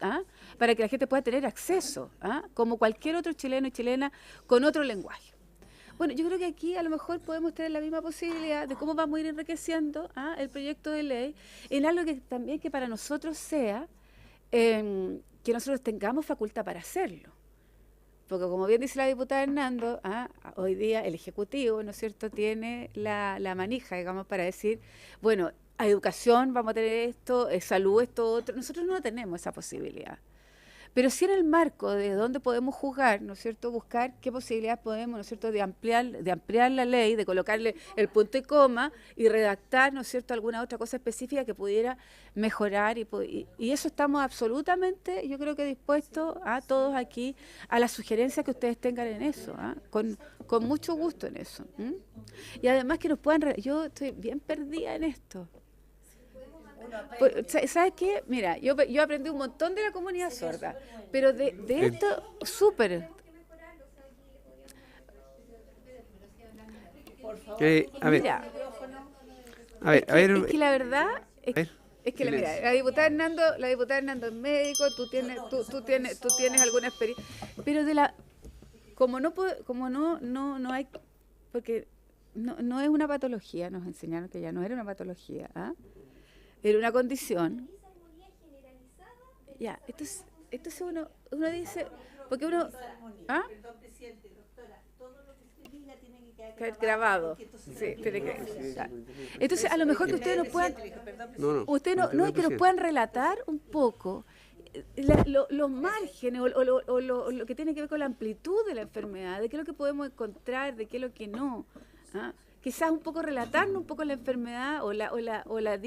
para que la gente pueda tener acceso, como cualquier otro chileno y chilena con otro lenguaje. Bueno, yo creo que aquí a lo mejor podemos tener la misma posibilidad de cómo vamos a ir enriqueciendo el proyecto de ley en algo que también que para nosotros sea, que nosotros tengamos facultad para hacerlo. Porque como bien dice la diputada Hernando, hoy día el Ejecutivo, ¿no es cierto?, tiene la manija, digamos, para decir, bueno, a educación vamos a tener esto, salud esto, otro. Nosotros no tenemos esa posibilidad. pero sí en el marco de dónde podemos juzgar, ¿no es cierto?, buscar qué posibilidades podemos, ¿no es cierto?, de ampliar la ley, de colocarle el punto y coma y redactar, ¿no es cierto?, alguna otra cosa específica que pudiera mejorar y eso estamos absolutamente, yo creo que dispuestos a todos aquí, a las sugerencias que ustedes tengan en eso, con mucho gusto en eso. Y además que nos puedan, yo estoy bien perdida en esto. ¿Sabes qué? Mira, yo aprendí un montón de la comunidad sorda, pero de esto, súper. A ver, Mira, a ver, es que la verdad a ver, es que mira, la diputada Hernando es médico, tú tienes alguna experiencia, pero como no hay, porque no es una patología, nos enseñaron que ya no era una patología, era una condición. Ya, entonces uno dice, porque uno, quedar grabado. Sí, tiene que. Entonces, a lo mejor que ustedes nos puedan, es que nos puedan relatar un poco los márgenes o lo que tiene que ver con la amplitud de la enfermedad, de qué es lo que podemos encontrar, de qué es lo que no. Quizás un poco relatarnos un poco la enfermedad o la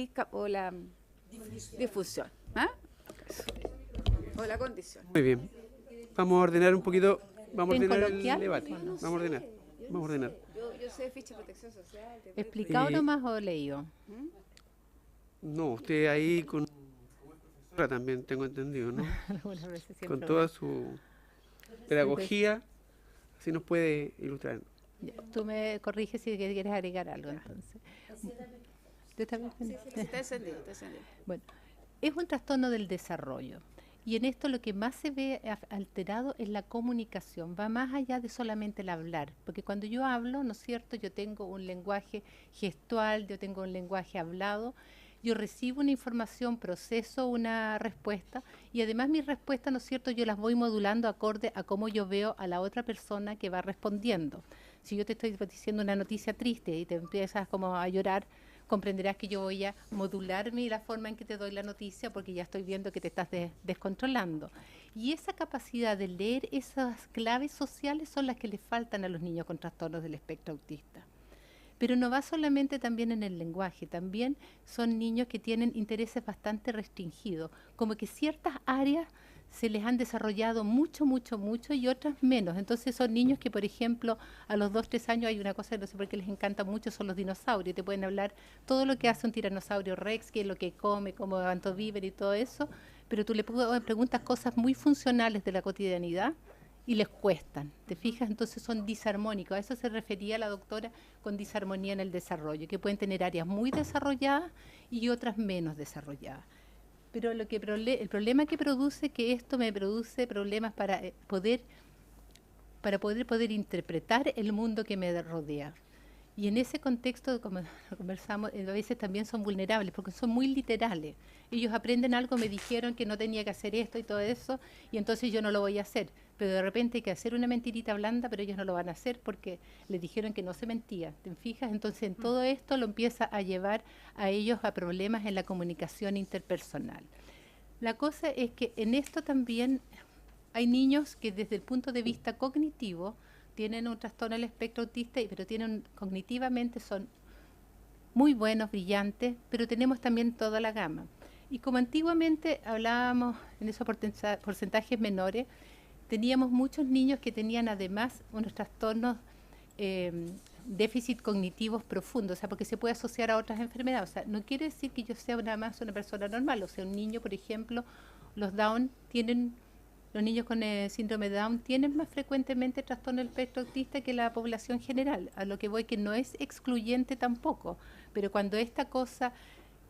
difusión. O la condición. muy bien. Vamos a ordenar un poquito, vamos a ¿En ordenar el coloquial? debate. ¿O no? Vamos a ordenar. Yo sé de ficha de protección social. ¿Explicado Y- nomás o leído? No, usted ahí con profesora también tengo entendido, ¿no? Algunas veces siempre Con toda su pedagogía, así nos puede ilustrar. Ya, tú me corriges si quieres agregar algo entonces. ¿Tú también? Está encendido, está encendido. Bueno, es un trastorno del desarrollo. Y en esto lo que más se ve alterado es la comunicación, va más allá de solamente el hablar, porque cuando yo hablo, ¿no es cierto?, yo tengo un lenguaje gestual, yo tengo un lenguaje hablado, yo recibo una información, proceso una respuesta y además mis respuestas, ¿no es cierto?, yo las voy modulando acorde a cómo yo veo a la otra persona que va respondiendo. Si yo te estoy diciendo una noticia triste y te empiezas como a llorar, comprenderás que yo voy a modularme la forma en que te doy la noticia porque ya estoy viendo que te estás descontrolando. Y esa capacidad de leer esas claves sociales son las que le faltan a los niños con trastornos del espectro autista. Pero no va solamente también en el lenguaje, también son niños que tienen intereses bastante restringidos, como que ciertas áreas se les han desarrollado mucho y otras menos. Entonces son niños que, por ejemplo, a los 2, 3 años hay una cosa que no sé por qué les encanta mucho, son los dinosaurios. Te pueden hablar todo lo que hace un tiranosaurio rex, qué es lo que come, cómo cuánto viven y todo eso, pero tú le preguntas cosas muy funcionales de la cotidianidad y les cuestan, ¿te fijas? Entonces son disarmónicos. A eso se refería la doctora con disarmonía en el desarrollo, que pueden tener áreas muy desarrolladas y otras menos desarrolladas. Pero el problema que produce, que esto me produce problemas para poder interpretar el mundo que me rodea. Y en ese contexto, como conversamos, a veces también son vulnerables porque son muy literales. Ellos aprenden algo, me dijeron que no tenía que hacer esto y todo eso, y entonces yo no lo voy a hacer. Pero de repente hay que hacer una mentirita blanda, pero ellos no lo van a hacer porque les dijeron que no se mentía. ¿Te fijas? Entonces en todo esto lo empieza a llevar a ellos a problemas en la comunicación interpersonal. La cosa es que en esto también hay niños que desde el punto de vista cognitivo tienen un trastorno del espectro autista, pero cognitivamente son muy buenos, brillantes, pero tenemos también toda la gama. Y como antiguamente hablábamos en esos porcentajes menores, teníamos muchos niños que tenían además unos trastornos déficit cognitivos profundos, o sea, porque se puede asociar a otras enfermedades. O sea, no quiere decir que yo sea nada más una persona normal, o sea, un niño, por ejemplo, los niños con síndrome de Down tienen más frecuentemente trastorno del espectro autista que la población general, a lo que voy que no es excluyente tampoco, pero cuando esta cosa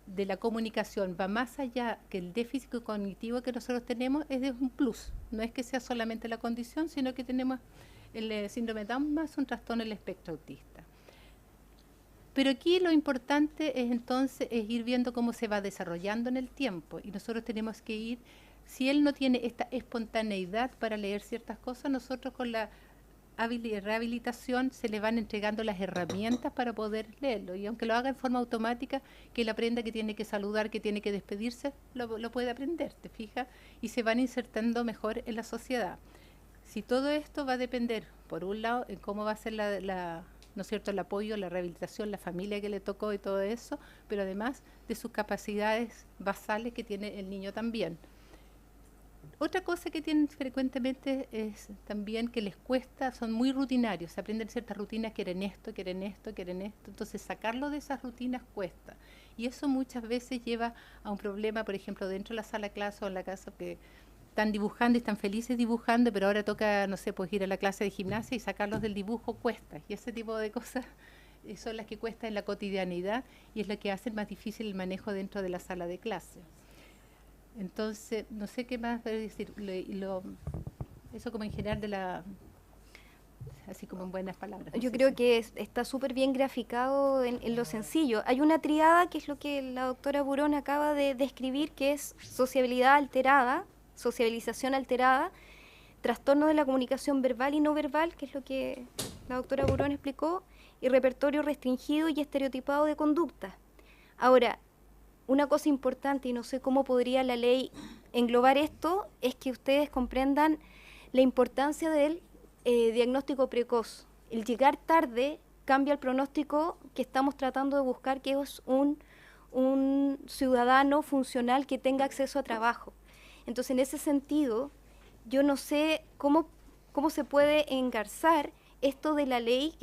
de la comunicación va más allá que el déficit cognitivo que nosotros tenemos, es de un plus, no es que sea solamente la condición, sino que tenemos el síndrome de Down más un trastorno del espectro autista. Pero aquí lo importante es entonces ir viendo cómo se va desarrollando en el tiempo y nosotros tenemos que ir, si él no tiene esta espontaneidad para leer ciertas cosas, nosotros con la rehabilitación se le van entregando las herramientas para poder leerlo. Y aunque lo haga en forma automática, que él aprenda que tiene que saludar, que tiene que despedirse, lo puede aprender, ¿te fijas? Y se van insertando mejor en la sociedad. Si todo esto va a depender, por un lado, en cómo va a ser ¿no es cierto?, el apoyo, la rehabilitación, la familia que le tocó y todo eso, pero además de sus capacidades basales que tiene el niño también. Otra cosa que tienen frecuentemente es también que les cuesta, son muy rutinarios, se aprenden ciertas rutinas, quieren esto, entonces sacarlo de esas rutinas cuesta. Y eso muchas veces lleva a un problema, por ejemplo, dentro de la sala de clase o en la casa, que están dibujando y están felices dibujando, pero ahora toca, no sé, pues ir a la clase de gimnasia y sacarlos del dibujo cuesta. Y ese tipo de cosas son las que cuesta en la cotidianidad y es lo que hace más difícil el manejo dentro de la sala de clase. Entonces, no sé qué más decir. Eso como en general así como en buenas palabras. Yo creo que está súper bien graficado en lo sencillo. Hay una triada que es lo que la doctora Burón acaba de describir, que es sociabilidad alterada, sociabilización alterada, trastorno de la comunicación verbal y no verbal, que es lo que la doctora Burón explicó, y repertorio restringido y estereotipado de conducta. Ahora, una cosa importante, y no sé cómo podría la ley englobar esto, es que ustedes comprendan la importancia del diagnóstico precoz. El llegar tarde cambia el pronóstico que estamos tratando de buscar, que es un ciudadano funcional que tenga acceso a trabajo. Entonces, en ese sentido, yo no sé cómo se puede engarzar esto de la ley,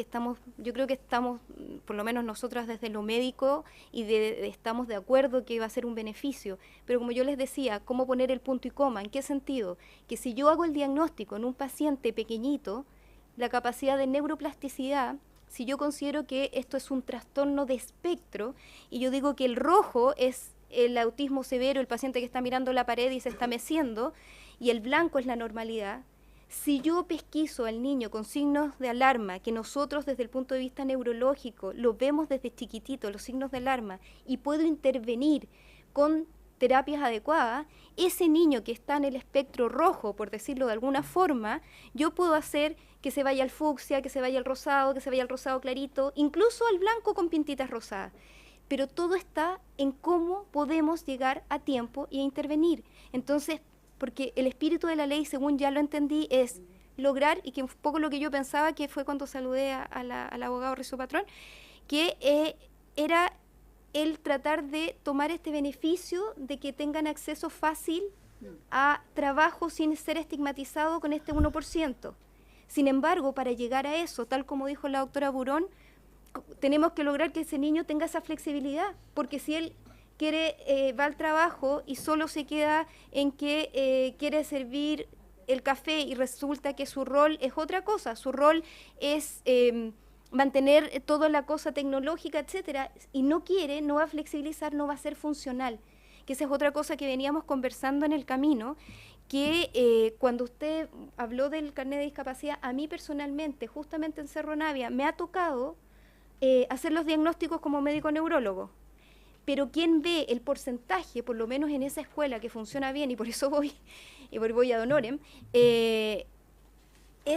yo creo que estamos, por lo menos nosotras desde lo médico, estamos de acuerdo que va a ser un beneficio, pero como yo les decía, ¿cómo poner el punto y coma? ¿En qué sentido? Que si yo hago el diagnóstico en un paciente pequeñito, la capacidad de neuroplasticidad, si yo considero que esto es un trastorno de espectro, y yo digo que el rojo es el autismo severo, el paciente que está mirando la pared y se está meciendo, y el blanco es la normalidad. Si yo pesquiso al niño con signos de alarma, que nosotros desde el punto de vista neurológico lo vemos desde chiquitito, los signos de alarma, y puedo intervenir con terapias adecuadas, ese niño que está en el espectro rojo, por decirlo de alguna forma, yo puedo hacer que se vaya al fucsia, que se vaya al rosado, que se vaya al rosado clarito, incluso al blanco con pintitas rosadas. Pero todo está en cómo podemos llegar a tiempo y a intervenir. Entonces, porque el espíritu de la ley, según ya lo entendí, es lograr, y que un poco lo que yo pensaba, que fue cuando saludé al abogado Rizo Patrón, que era el tratar de tomar este beneficio de que tengan acceso fácil a trabajo sin ser estigmatizado con este 1%. Sin embargo, para llegar a eso, tal como dijo la doctora Burón, tenemos que lograr que ese niño tenga esa flexibilidad, porque si él va al trabajo y solo se queda en que quiere servir el café y resulta que su rol es otra cosa, su rol es mantener toda la cosa tecnológica, etcétera, y no va a flexibilizar, no va a ser funcional, que esa es otra cosa que veníamos conversando en el camino, que cuando usted habló del carnet de discapacidad, a mí personalmente, justamente en Cerro Navia, me ha tocado hacer los diagnósticos como médico neurólogo. Pero quien ve el porcentaje, por lo menos en esa escuela que funciona bien, y por eso voy a Donorem, es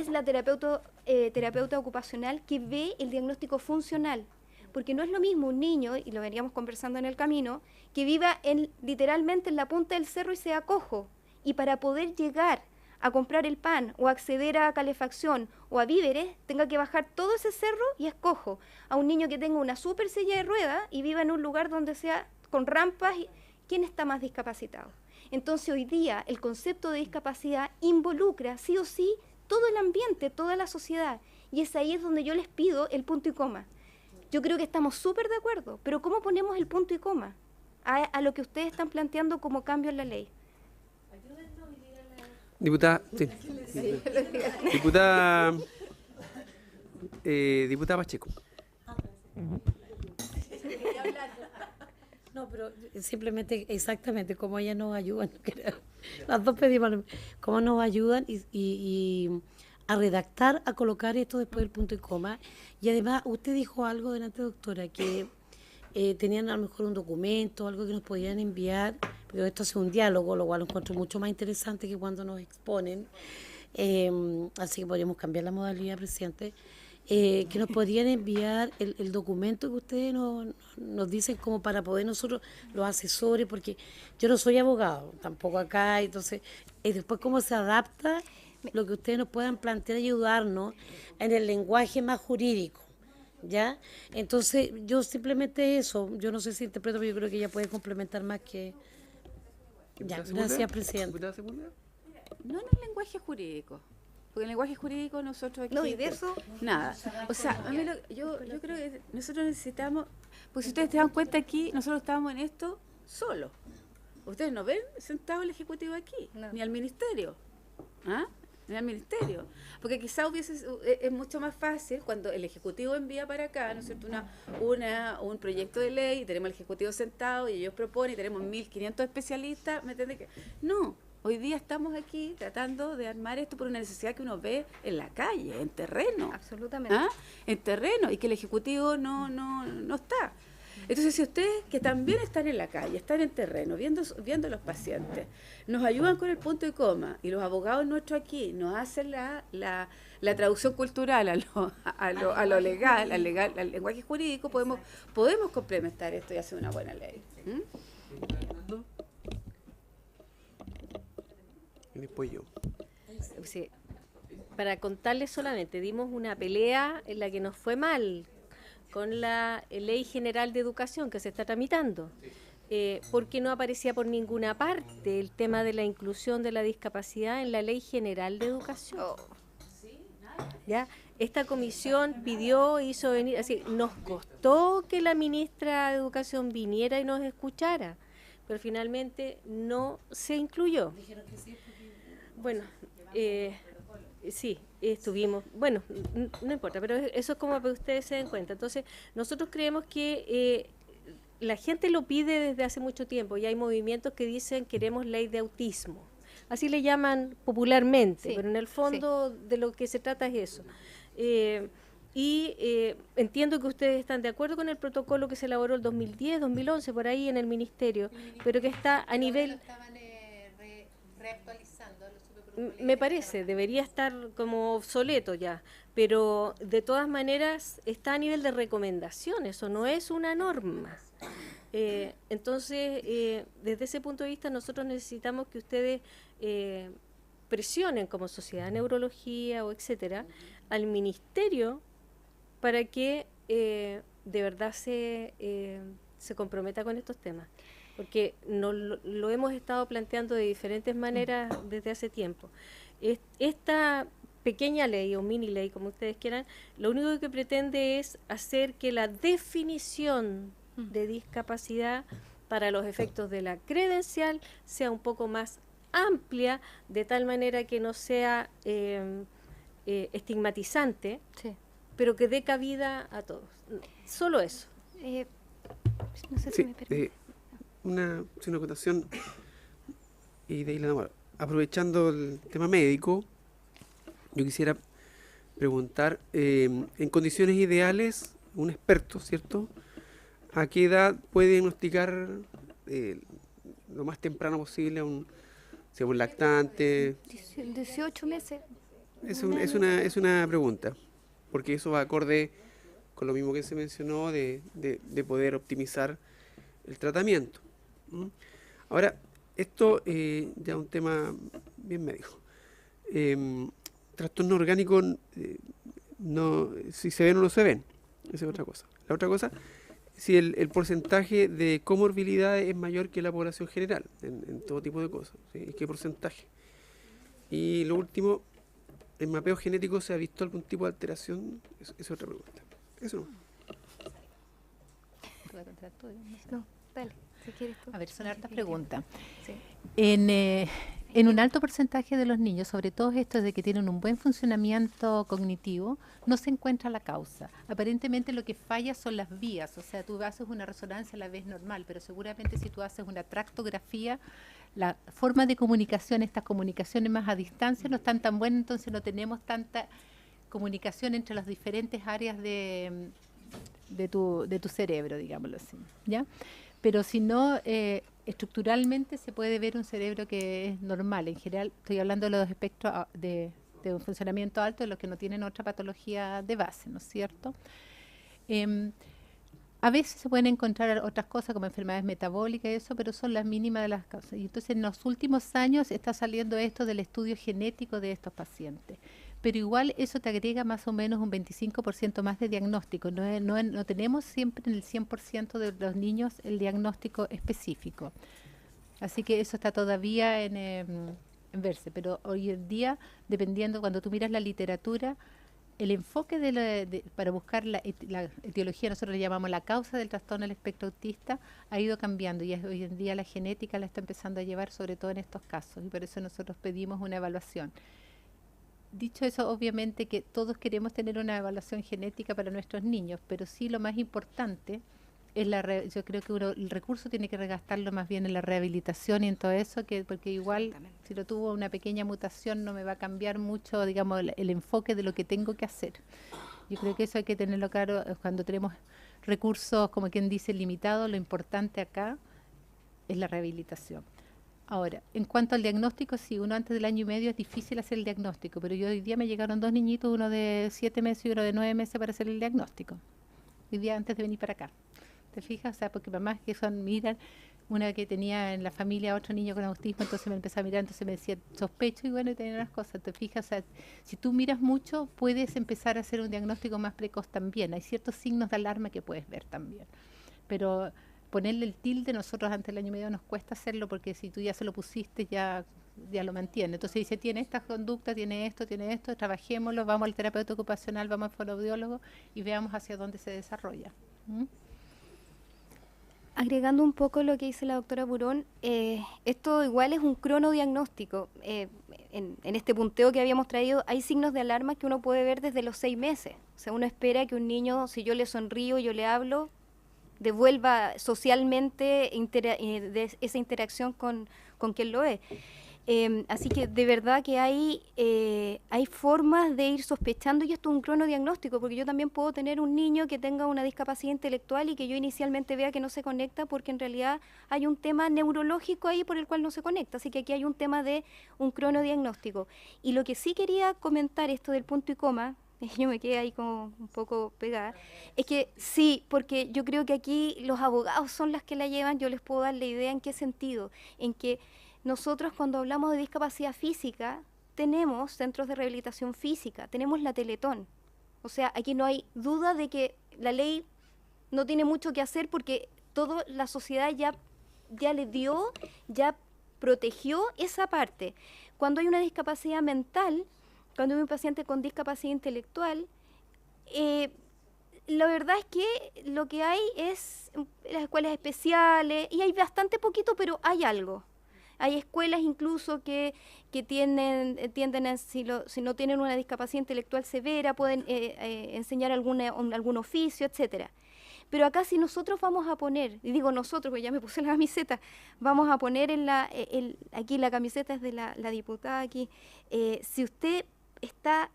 la terapeuta ocupacional que ve el diagnóstico funcional. Porque no es lo mismo un niño, y lo veníamos conversando en el camino, que viva literalmente en la punta del cerro y sea cojo. Y para poder llegar a comprar el pan o acceder a calefacción o a víveres, tenga que bajar todo ese cerro y es cojo. A un niño que tenga una súper silla de ruedas y viva en un lugar donde sea con rampas, ¿quién está más discapacitado? Entonces hoy día el concepto de discapacidad involucra sí o sí todo el ambiente, toda la sociedad. Y ahí es donde yo les pido el punto y coma. Yo creo que estamos súper de acuerdo, pero ¿cómo ponemos el punto y coma a lo que ustedes están planteando como cambio en la ley? Diputada, sí. Diputada Pacheco. No, pero simplemente, exactamente, como ellas nos ayudan, las dos pedimos, cómo nos ayudan y a redactar, a colocar esto después del punto y coma. Y además, usted dijo algo delante, doctora, que tenían a lo mejor un documento, algo que nos podían enviar, pero esto es un diálogo, lo cual lo encuentro mucho más interesante que cuando nos exponen. así que podríamos cambiar la modalidad, presidente, que nos podrían enviar el documento que ustedes nos dicen como para poder nosotros, los asesores, porque yo no soy abogado, tampoco acá, entonces después cómo se adapta lo que ustedes nos puedan plantear y ayudarnos en el lenguaje más jurídico, ¿ya? Entonces yo simplemente eso, yo no sé si interpreto, pero yo creo que ella puede complementar más que... Ya, gracias, presidente. No en el lenguaje jurídico. Porque en el lenguaje jurídico nosotros aquí... No, y de eso... Nada. O sea, a mí yo creo que nosotros necesitamos... Porque si ustedes se dan cuenta aquí, nosotros estamos en esto solos. Ustedes no ven sentado el Ejecutivo aquí, No. ni al Ministerio. ¿Ah? Ni al Ministerio. Porque quizá es mucho más fácil cuando el Ejecutivo envía para acá, ¿no es cierto?, un proyecto de ley, y tenemos al Ejecutivo sentado y ellos proponen, y tenemos 1.500 especialistas, ¿me entiendes? No. Hoy día estamos aquí tratando de armar esto por una necesidad que uno ve en la calle, en terreno. Absolutamente. ¿Ah? En terreno, y que el Ejecutivo no está. Entonces, si ustedes, que también están en la calle, están en terreno, viendo a los pacientes, nos ayudan con el punto y coma, y los abogados nuestros aquí nos hacen la traducción cultural a lo legal, al lenguaje jurídico, podemos complementar esto y hacer una buena ley. Y después yo. Sí. Para contarles solamente, dimos una pelea en la que nos fue mal con la Ley General de Educación que se está tramitando, porque no aparecía por ninguna parte el tema de la inclusión de la discapacidad en la Ley General de Educación. ¿Ya? Esta comisión hizo venir, así, nos costó que la ministra de Educación viniera y nos escuchara, pero finalmente no se incluyó. Bueno, sí, estuvimos, bueno, no importa, pero eso es como para que ustedes se den cuenta. Entonces, nosotros creemos que la gente lo pide desde hace mucho tiempo, y hay movimientos que dicen queremos ley de autismo. Así le llaman popularmente, Sí, pero en el fondo de lo que se trata es eso. Entiendo que ustedes están de acuerdo con el protocolo que se elaboró el 2010, 2011, por ahí en el ministerio, pero que está a nivel... Me parece, debería estar como obsoleto ya, pero de todas maneras está a nivel de recomendación, eso no es una norma. Entonces, desde ese punto de vista, nosotros necesitamos que ustedes presionen como Sociedad de Neurología o etcétera al ministerio para que de verdad se comprometa con estos temas, porque lo hemos estado planteando de diferentes maneras desde hace tiempo. Esta pequeña ley o mini ley, como ustedes quieran, lo único que pretende es hacer que la definición de discapacidad para los efectos de la credencial sea un poco más amplia, de tal manera que no sea estigmatizante, Sí. pero que dé cabida a todos. Solo eso. No sé si Sí, me permite. una acotación y de ahí la damos. Aprovechando el tema médico, yo quisiera preguntar, en condiciones ideales, un experto, ¿cierto?, ¿a qué edad puede diagnosticar lo más temprano posible a un lactante? 18 meses. Es una pregunta, porque eso va acorde con lo mismo que se mencionó de poder optimizar el tratamiento. ¿Mm? Ahora, esto ya un tema bien médico. Trastorno orgánico, no, si se ven o no se ven, esa es otra cosa. La otra cosa, si el porcentaje de comorbilidades es mayor que la población general, en todo tipo de cosas, ¿sí? ¿Y qué porcentaje? Y lo último, ¿en mapeo genético se ha visto algún tipo de alteración? Esa es otra pregunta. Eso no. No, dale, si quieres tú. A ver, son hartas preguntas. Sí. En un alto porcentaje de los niños, sobre todo estos de que tienen un buen funcionamiento cognitivo, no se encuentra la causa. Aparentemente lo que falla son las vías, o sea, tú haces una resonancia, la ves normal, pero seguramente si tú haces una tractografía, la forma de comunicación, estas comunicaciones más a distancia no están tan buenas, entonces no tenemos tanta comunicación entre las diferentes áreas de tu cerebro, digámoslo así, ¿ya? Pero si no, estructuralmente se puede ver un cerebro que es normal. En general, estoy hablando de los espectros de un funcionamiento alto de los que no tienen otra patología de base, ¿no es cierto? Em, a veces se pueden encontrar otras cosas como enfermedades metabólicas y eso, pero son las mínimas de las causas. Y entonces en los últimos años está saliendo esto del estudio genético de estos pacientes. Pero igual eso te agrega más o menos un 25% más de diagnóstico. No tenemos siempre en el 100% de los niños el diagnóstico específico. Así que eso está todavía en verse. Pero hoy en día, dependiendo, cuando tú miras la literatura, el enfoque para buscar la etiología, nosotros le llamamos la causa del trastorno del espectro autista, ha ido cambiando y hoy en día la genética la está empezando a llevar, sobre todo en estos casos, y por eso nosotros pedimos una evaluación. Dicho eso, obviamente que todos queremos tener una evaluación genética para nuestros niños, pero sí lo más importante es yo creo que el recurso tiene que regastarlo más bien en la rehabilitación y en todo eso, porque igual si lo tuvo una pequeña mutación no me va a cambiar mucho, digamos, el enfoque de lo que tengo que hacer. Yo creo que eso hay que tenerlo claro cuando tenemos recursos, como quien dice, limitados. Lo importante acá es la rehabilitación. Ahora, en cuanto al diagnóstico, sí, uno antes del 1 año y medio es difícil hacer el diagnóstico, pero hoy día me llegaron 2 niñitos, uno de 7 meses y uno de 9 meses para hacer el diagnóstico. Hoy día antes de venir para acá. ¿Te fijas? O sea, porque mamás que miran, una que tenía en la familia otro niño con autismo, entonces me empezó a mirar, entonces me decía, sospecho y bueno, y tenía unas cosas. ¿Te fijas? O sea, si tú miras mucho, puedes empezar a hacer un diagnóstico más precoz también. Hay ciertos signos de alarma que puedes ver también. Pero ponerle el tilde, nosotros antes del 1 año y medio nos cuesta hacerlo porque si tú ya se lo pusiste, ya lo mantiene. Entonces dice, tiene esta conducta, tiene esto, trabajémoslo, vamos al terapeuta ocupacional, vamos al fonoaudiólogo y veamos hacia dónde se desarrolla. ¿Mm? Agregando un poco lo que dice la doctora Burón, esto igual es un cronodiagnóstico. En este punteo que habíamos traído, hay signos de alarma que uno puede ver desde los 6 meses. O sea, uno espera que un niño, si yo le sonrío, yo le hablo, devuelva socialmente esa interacción con quien lo es. Así que de verdad que hay formas de ir sospechando, y esto es un cronodiagnóstico, porque yo también puedo tener un niño que tenga una discapacidad intelectual y que yo inicialmente vea que no se conecta porque en realidad hay un tema neurológico ahí por el cual no se conecta. Así que aquí hay un tema de un cronodiagnóstico. Y lo que sí quería comentar, esto del punto y coma, yo me quedé ahí como un poco pegada, es que sí, porque yo creo que aquí los abogados son las que la llevan. Yo les puedo dar la idea en qué sentido, en que nosotros cuando hablamos de discapacidad física tenemos centros de rehabilitación física, tenemos la Teletón. O sea, aquí no hay duda de que la ley no tiene mucho que hacer porque toda la sociedad ya le dio, ya protegió esa parte. Cuando hay una discapacidad mental, cuando hay un paciente con discapacidad intelectual, la verdad es que lo que hay es las escuelas especiales, y hay bastante poquito, pero hay algo. Hay escuelas incluso que tienden a, si no tienen una discapacidad intelectual severa, pueden enseñar algún oficio, etcétera. Pero acá si nosotros vamos a poner, y digo nosotros, porque ya me puse la camiseta, vamos a poner aquí la camiseta es de la diputada aquí, si usted está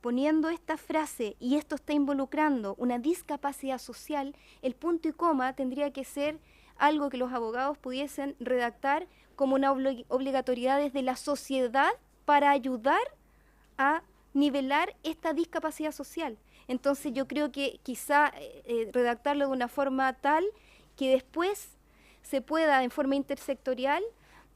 poniendo esta frase y esto está involucrando una discapacidad social, el punto y coma tendría que ser algo que los abogados pudiesen redactar como una obligatoriedad desde la sociedad para ayudar a nivelar esta discapacidad social. Entonces yo creo que quizá redactarlo de una forma tal que después se pueda en forma intersectorial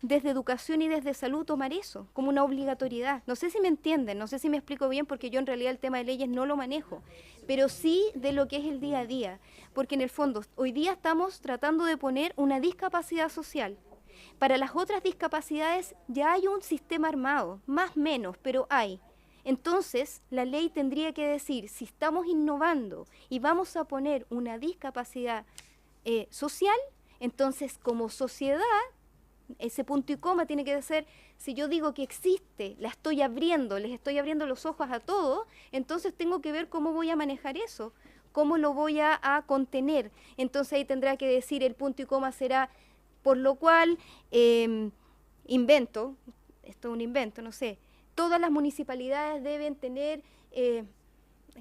desde educación y desde salud tomar eso como una obligatoriedad. No sé si me entienden, no sé si me explico bien, porque yo en realidad el tema de leyes no lo manejo, pero sí de lo que es el día a día, porque en el fondo hoy día estamos tratando de poner una discapacidad social. Para las otras discapacidades ya hay un sistema armado, más o menos, pero hay. Entonces la ley tendría que decir, si estamos innovando y vamos a poner una discapacidad social, entonces como sociedad ese punto y coma tiene que ser, si yo digo que existe, les estoy abriendo los ojos a todos, entonces tengo que ver cómo voy a manejar eso, cómo lo voy a contener. Entonces ahí tendrá que decir el punto y coma será, por lo cual, invento, esto es un invento, no sé, todas las municipalidades deben tener,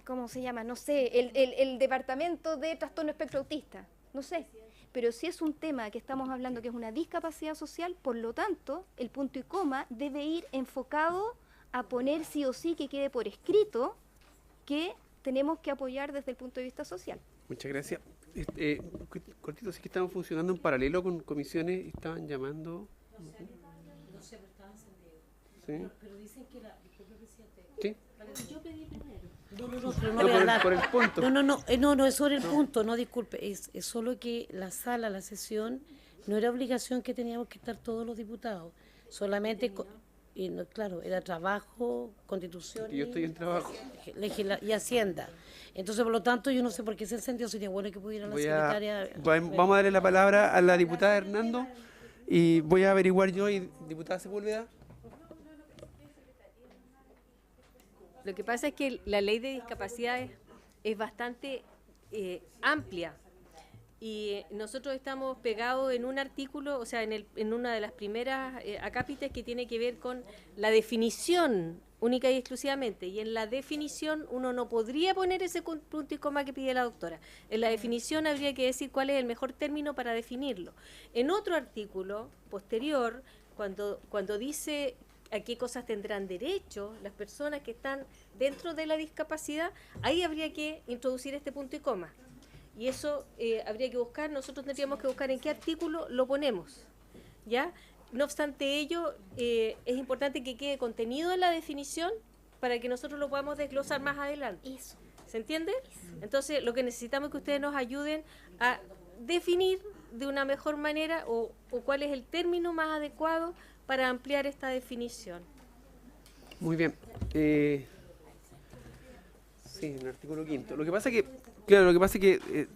¿cómo se llama? No sé, el departamento de trastorno espectro autista, no sé. Pero si es un tema que estamos hablando que es una discapacidad social, por lo tanto, el punto y coma debe ir enfocado a poner sí o sí que quede por escrito que tenemos que apoyar desde el punto de vista social. Muchas gracias. Cortito, sí que estamos funcionando en paralelo con comisiones y estaban llamando. No sé, pero estaba encendido. ¿Sí? Pero dicen que disculpe, presidente. ¿Sí? Yo pedí primero. No, pero no No, voy a hablar. por el punto. No, es sobre el punto, no, disculpe. Es solo que la sala, la sesión, no era obligación que teníamos que estar todos los diputados. Solamente, y no, claro, era trabajo, constitución Yo estoy en trabajo. y Hacienda. Entonces, por lo tanto, yo no sé por qué se encendió, sería bueno que pudiera la secretaria. Vamos a darle la palabra a la diputada Hernando y voy a averiguar yo, y diputada Sepúlveda. Lo que pasa es que la ley de discapacidades es bastante amplia y nosotros estamos pegados en un artículo, o sea, en una de las primeras acápites que tiene que ver con la definición única y exclusivamente. Y en la definición uno no podría poner ese punto y coma que pide la doctora. En la definición habría que decir cuál es el mejor término para definirlo. En otro artículo posterior, cuando dice a qué cosas tendrán derecho las personas que están dentro de la discapacidad, ahí habría que introducir este punto y coma. Y eso habría que buscar, nosotros tendríamos que buscar en qué artículo lo ponemos, ¿ya? No obstante ello, es importante que quede contenido en la definición para que nosotros lo podamos desglosar más adelante. Eso. ¿Se entiende? Entonces, lo que necesitamos es que ustedes nos ayuden a definir de una mejor manera o cuál es el término más adecuado para ampliar esta definición. Muy bien. Sí, en el artículo 5. Lo que pasa es que, claro,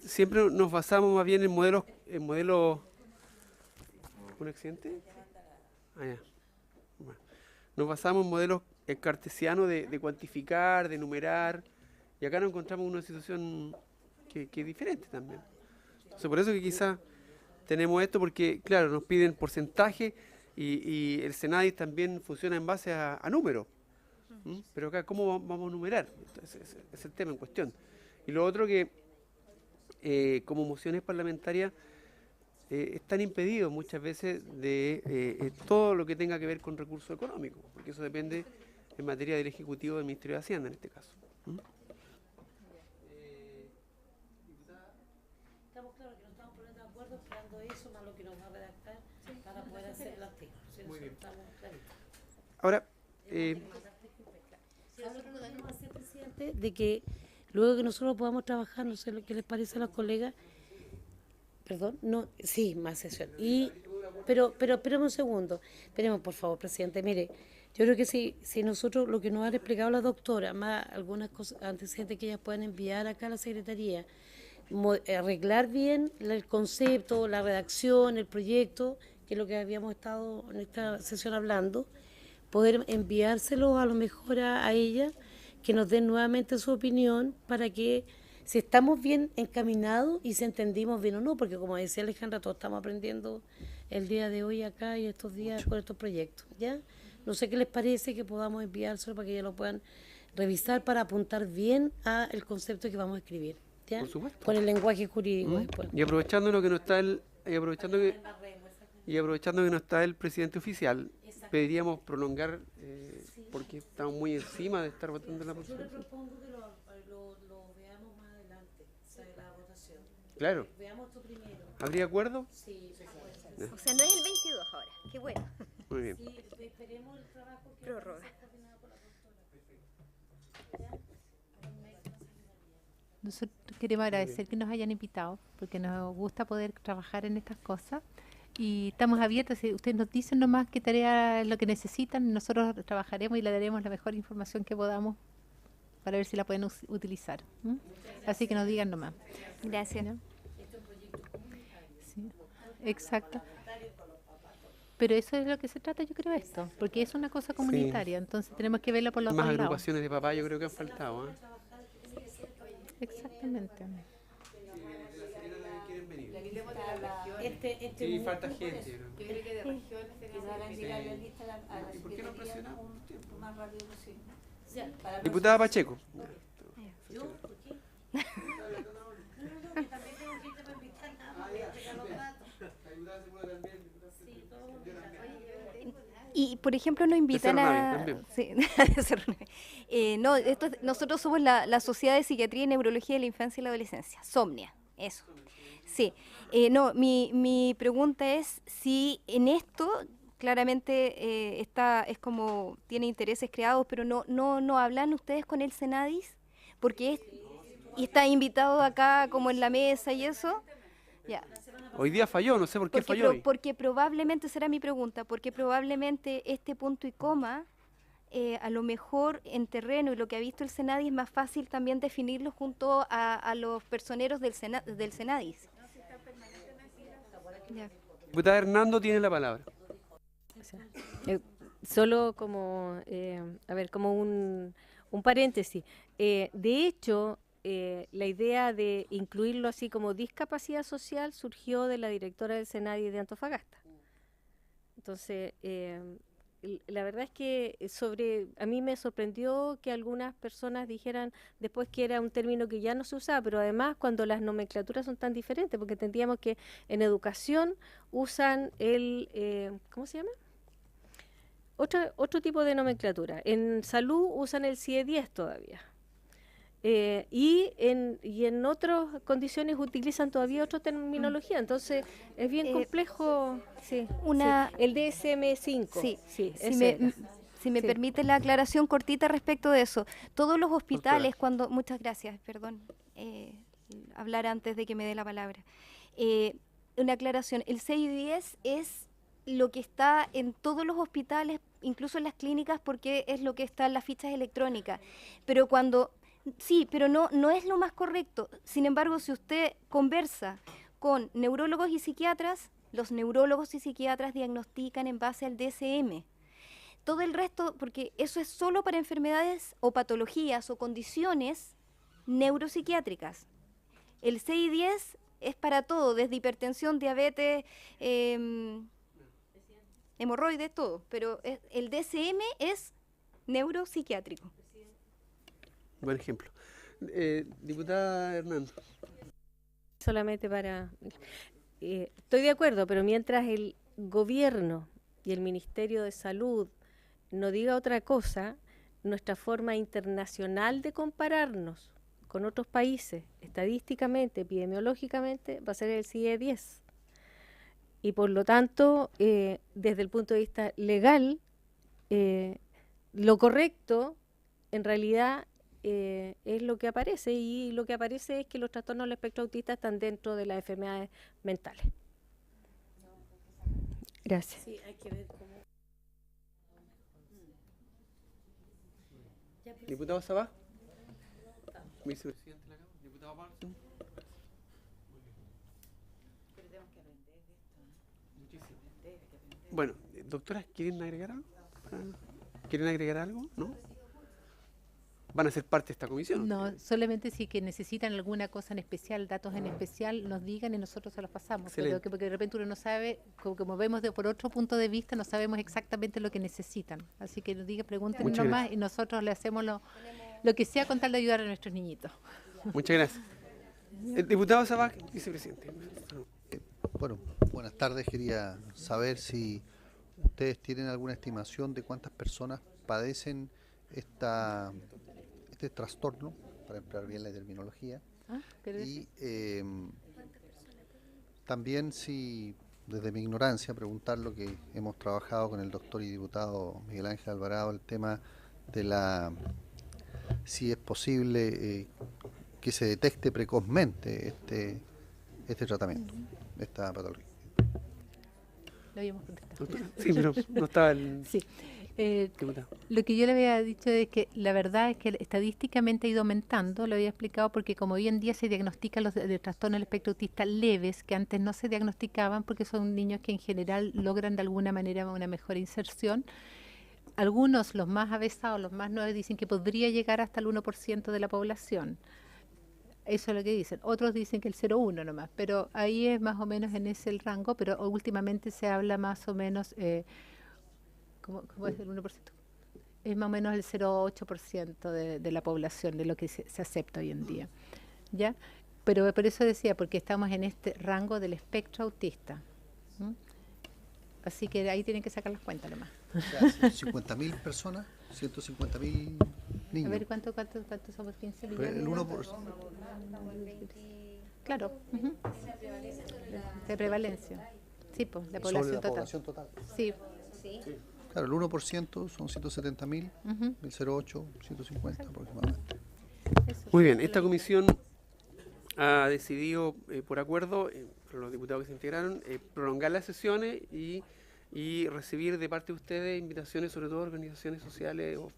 siempre nos basamos más bien en modelos. ¿Un accidente? Ah, ya. Bueno. Nos basamos en modelos cartesianos de cuantificar, de numerar, y acá nos encontramos una situación que es diferente también. Entonces, por eso que quizás tenemos esto, porque, claro, nos piden porcentaje. Y el Senadis también funciona en base a números. Pero acá, ¿cómo vamos a numerar? Entonces, es el tema en cuestión. Y lo otro que, como mociones parlamentarias, están impedidos muchas veces de todo lo que tenga que ver con recursos económicos, porque eso depende en materia del Ejecutivo del Ministerio de Hacienda, en este caso. Estamos claros que no estamos poniendo de acuerdo, esperando eso más lo que nos va a redactar para poder hacer las técnicas. Muy bien. Estamos claritos. Ahora, ¿Sabe lo que podemos hacer, presidente? De que luego que nosotros podamos trabajar, no sé lo que les parece a los colegas. Perdón, no, sí, más sesión. Pero esperemos un segundo. Esperemos, por favor, presidente. Mire, yo creo que si nosotros, lo que nos ha explicado la doctora, más algunas cosas antecedentes que ellas puedan enviar acá a la Secretaría, arreglar bien el concepto, la redacción, el proyecto, que es lo que habíamos estado en esta sesión hablando, poder enviárselo a lo mejor a ella, que nos den nuevamente su opinión para que si estamos bien encaminados y si entendimos bien o no, porque como decía Alejandra, todos estamos aprendiendo el día de hoy acá y estos días con estos proyectos, ¿ya? No sé qué les parece que podamos enviárselo para que ellos lo puedan revisar para apuntar bien al concepto que vamos a escribir, ¿ya? Por supuesto. Con el lenguaje jurídico después. y aprovechando que no está aprovechando que no está el presidente oficial, pediríamos prolongar, porque estamos muy encima de estar votando la Yo le moción. propongo que lo veamos más adelante, o sea, la votación. Claro. Veamos esto primero. ¿Habría acuerdo? Sí, O sea, no es el 22 ahora. Qué bueno. Muy bien. sí, esperemos el trabajo que Prórroga. va a ser coordinado por la doctora. Nosotros queremos agradecer que nos hayan invitado, porque nos gusta poder trabajar en estas cosas. Y estamos abiertos, si ustedes nos dicen nomás qué tarea es lo que necesitan, nosotros trabajaremos y le daremos la mejor información que podamos para ver si la pueden utilizar. ¿M? Así que nos digan nomás. Gracias. ¿No? Sí, exacto. Pero eso es lo que se trata, yo creo, esto, porque es una cosa comunitaria, entonces tenemos que verlo por los Más dos lados. agrupaciones de papá yo creo que han faltado. Exactamente. Sí, falta gente. ¿No? Yo creo que de regiones ¿Y por qué no presionamos un tiempo? más rápido posible. Diputada Pacheco. ¿Yo? ¿Por qué? No, que también tengo gente para invitar nada más. Y, por ejemplo, nos invitan Cerro-Navia a... también. Sí, de Cerro-Navia. No, nosotros somos la Sociedad de Psiquiatría y Neurología de la Infancia y la Adolescencia, SOMNIA, eso. Sí, no, mi pregunta es si en esto claramente es como tiene intereses creados, pero no hablan ustedes con el Senadis, porque y está invitado acá como en la mesa y eso. Ya. Hoy día falló, no sé por qué falló hoy. Porque probablemente, será mi pregunta, porque probablemente este punto y coma, a lo mejor en terreno y lo que ha visto el Senadis es más fácil también definirlo junto a los personeros del Senadis. Ya. Diputado Hernando tiene la palabra. Solo como, a ver, como un paréntesis. De hecho, la idea de incluirlo así como discapacidad social surgió de la directora del Senadi de Antofagasta. Entonces, la verdad es que a mí me sorprendió que algunas personas dijeran después que era un término que ya no se usaba, pero además cuando las nomenclaturas son tan diferentes, porque entendíamos que en educación usan ¿cómo se llama? Otro tipo de nomenclatura. En salud usan el CIE-10 todavía. Y en otras condiciones utilizan todavía otra terminología. Entonces, es bien complejo. Sí, el DSM-5. Sí, ese si me Sí. permite la aclaración cortita respecto de eso. Todos los hospitales, muchas gracias, perdón, hablar antes de que me dé la palabra. Una aclaración, el 610 es lo que está en todos los hospitales, incluso en las clínicas, porque es lo que está en las fichas electrónicas. Pero sí, pero no es lo más correcto. Sin embargo, si usted conversa con neurólogos y psiquiatras, los neurólogos y psiquiatras diagnostican en base al DSM. Todo el resto, porque eso es solo para enfermedades o patologías o condiciones neuropsiquiátricas. El 610 es para todo, desde hipertensión, diabetes, hemorroides, todo. Pero el DSM es neuropsiquiátrico. Buen ejemplo. Diputada Hernández. Solamente estoy de acuerdo, pero mientras el gobierno y el Ministerio de Salud no diga otra cosa, nuestra forma internacional de compararnos con otros países, estadísticamente, epidemiológicamente, va a ser el CIE-10. Y por lo tanto, desde el punto de vista legal, lo correcto, en realidad, es lo que aparece, y lo que aparece es que los trastornos del espectro autista están dentro de las enfermedades mentales. Gracias. Sí, hay que ver cómo... Diputado Sabá. Vicepresidente de la Cámara. Diputado Martín. Bueno, doctoras, ¿quieren agregar algo? ¿Quieren agregar algo? ¿No? ¿Van a ser parte de esta comisión? No, solamente si que necesitan alguna cosa en especial, datos en especial, nos digan y nosotros se los pasamos. Excelente. Pero porque de repente uno no sabe, como vemos por otro punto de vista, no sabemos exactamente lo que necesitan. Así que nos digan, pregunten Muchas nomás gracias. y nosotros le hacemos lo que sea con tal de ayudar a nuestros niñitos. Muchas gracias. Diputado Sabá, vicepresidente. Bueno, buenas tardes. Quería saber si ustedes tienen alguna estimación de cuántas personas padecen este trastorno, para emplear bien la terminología, y también si, desde mi ignorancia, preguntar lo que hemos trabajado con el doctor y diputado Miguel Ángel Alvarado, el tema de si es posible que se detecte precozmente este tratamiento, esta patología. Lo habíamos contestado. Sí, pero no estaba el Sí. diputado. Lo que yo le había dicho es que la verdad es que estadísticamente ha ido aumentando, lo había explicado, porque como hoy en día se diagnostican los de trastorno del espectro autista leves, que antes no se diagnosticaban porque son niños que en general logran de alguna manera una mejor inserción. Algunos, los más avesados, los más nuevos, dicen que podría llegar hasta el 1% de la población. Eso es lo que dicen. Otros dicen que el 0,1 nomás, pero ahí es más o menos en ese el rango, pero últimamente se habla más o menos... ¿Cómo es el 1%? Es más o menos el 0,8% de la población, de lo que se acepta hoy en día. ¿Ya? Pero por eso decía, porque estamos en este rango del espectro autista. ¿Mm? Así que ahí tienen que sacar las cuentas nomás. O sea, 150.000 personas, 150.000 A niños. ver, ¿cuánto somos? 15 Pero millones. el 1%. Claro. Ujú. De prevalencia. Sí, pues, de Sobre población la total. población total. Sí. Claro, el 1% son 170.000, Ujú. el 0,8, 150 aproximadamente. Eso. Muy bien, esta comisión ha decidido, por acuerdo, por los diputados que se integraron, prolongar las sesiones y recibir de parte de ustedes invitaciones, sobre todo a organizaciones sociales, o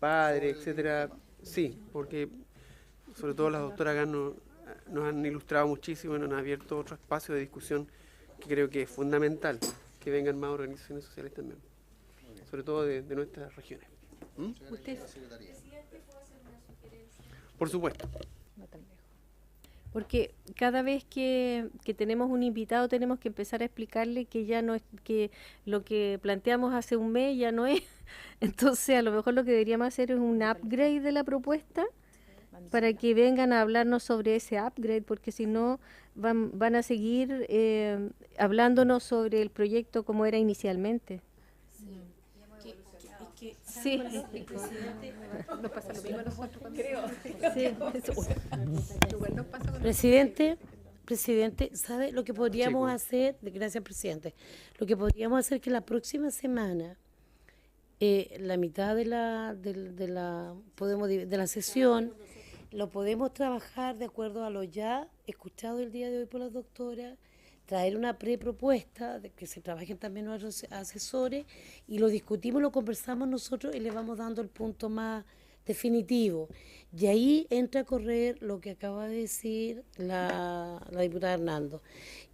padres, etcétera. Sí, porque sobre todo las doctoras acá nos han ilustrado muchísimo y nos han abierto otro espacio de discusión que creo que es fundamental, que vengan más organizaciones sociales también, sobre todo de nuestras regiones. Usted Por supuesto. no tan lejos. Porque cada vez que tenemos un invitado tenemos que empezar a explicarle que ya no es, que lo que planteamos hace un mes ya no es. Entonces a lo mejor lo que deberíamos hacer es un upgrade de la propuesta para que vengan a hablarnos sobre ese upgrade, porque si no van a seguir hablándonos sobre el proyecto como era inicialmente. Sí, Nos pasa lo mismo a nosotros cuando sí, eso. igual nos pasa con Presidente, ¿sabe lo que podríamos hacer? Gracias, presidente. Lo que podríamos hacer es que la próxima semana, la mitad de la sesión, lo podemos trabajar de acuerdo a lo ya escuchado el día de hoy por las doctoras, traer una prepropuesta, de que se trabajen también nuestros asesores, y lo discutimos, lo conversamos nosotros y le vamos dando el punto más definitivo. Y ahí entra a correr lo que acaba de decir la diputada Hernando.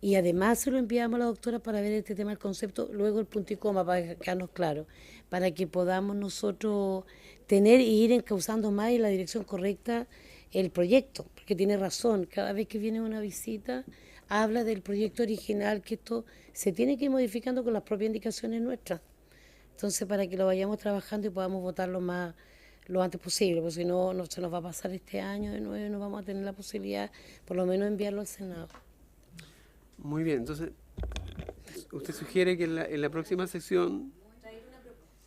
Y además se lo enviamos a la doctora para ver este tema del concepto, luego el punto y coma, para quedarnos claros, para que podamos nosotros tener y ir encauzando más en la dirección correcta el proyecto, porque tiene razón, cada vez que viene una visita habla del proyecto original, que esto se tiene que ir modificando con las propias indicaciones nuestras. Entonces, para que lo vayamos trabajando y podamos votarlo lo antes posible, porque si no, se nos va a pasar este año de nuevo y no vamos a tener la posibilidad, por lo menos, enviarlo al Senado. Muy bien, entonces, usted sugiere que en la próxima sesión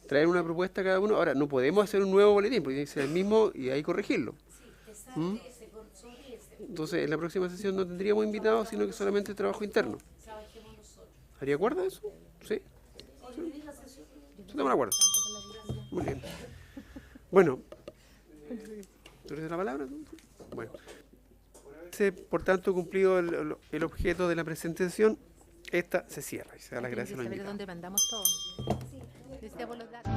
traer una propuesta a cada uno. Ahora, no podemos hacer un nuevo boletín, porque tiene que ser el mismo y ahí corregirlo. ¿Mm? Entonces, en la próxima sesión no tendríamos invitados, sino que solamente trabajo interno. ¿Haría acuerdo a eso? ¿Sí? Estamos de acuerdo. Muy bien. Bueno, ¿tú eres la palabra? Bueno. Por tanto, cumplido el objeto de la presentación, esta se cierra y se da las gracias a los saber invitados. dónde mandamos todo. Necesitamos los datos.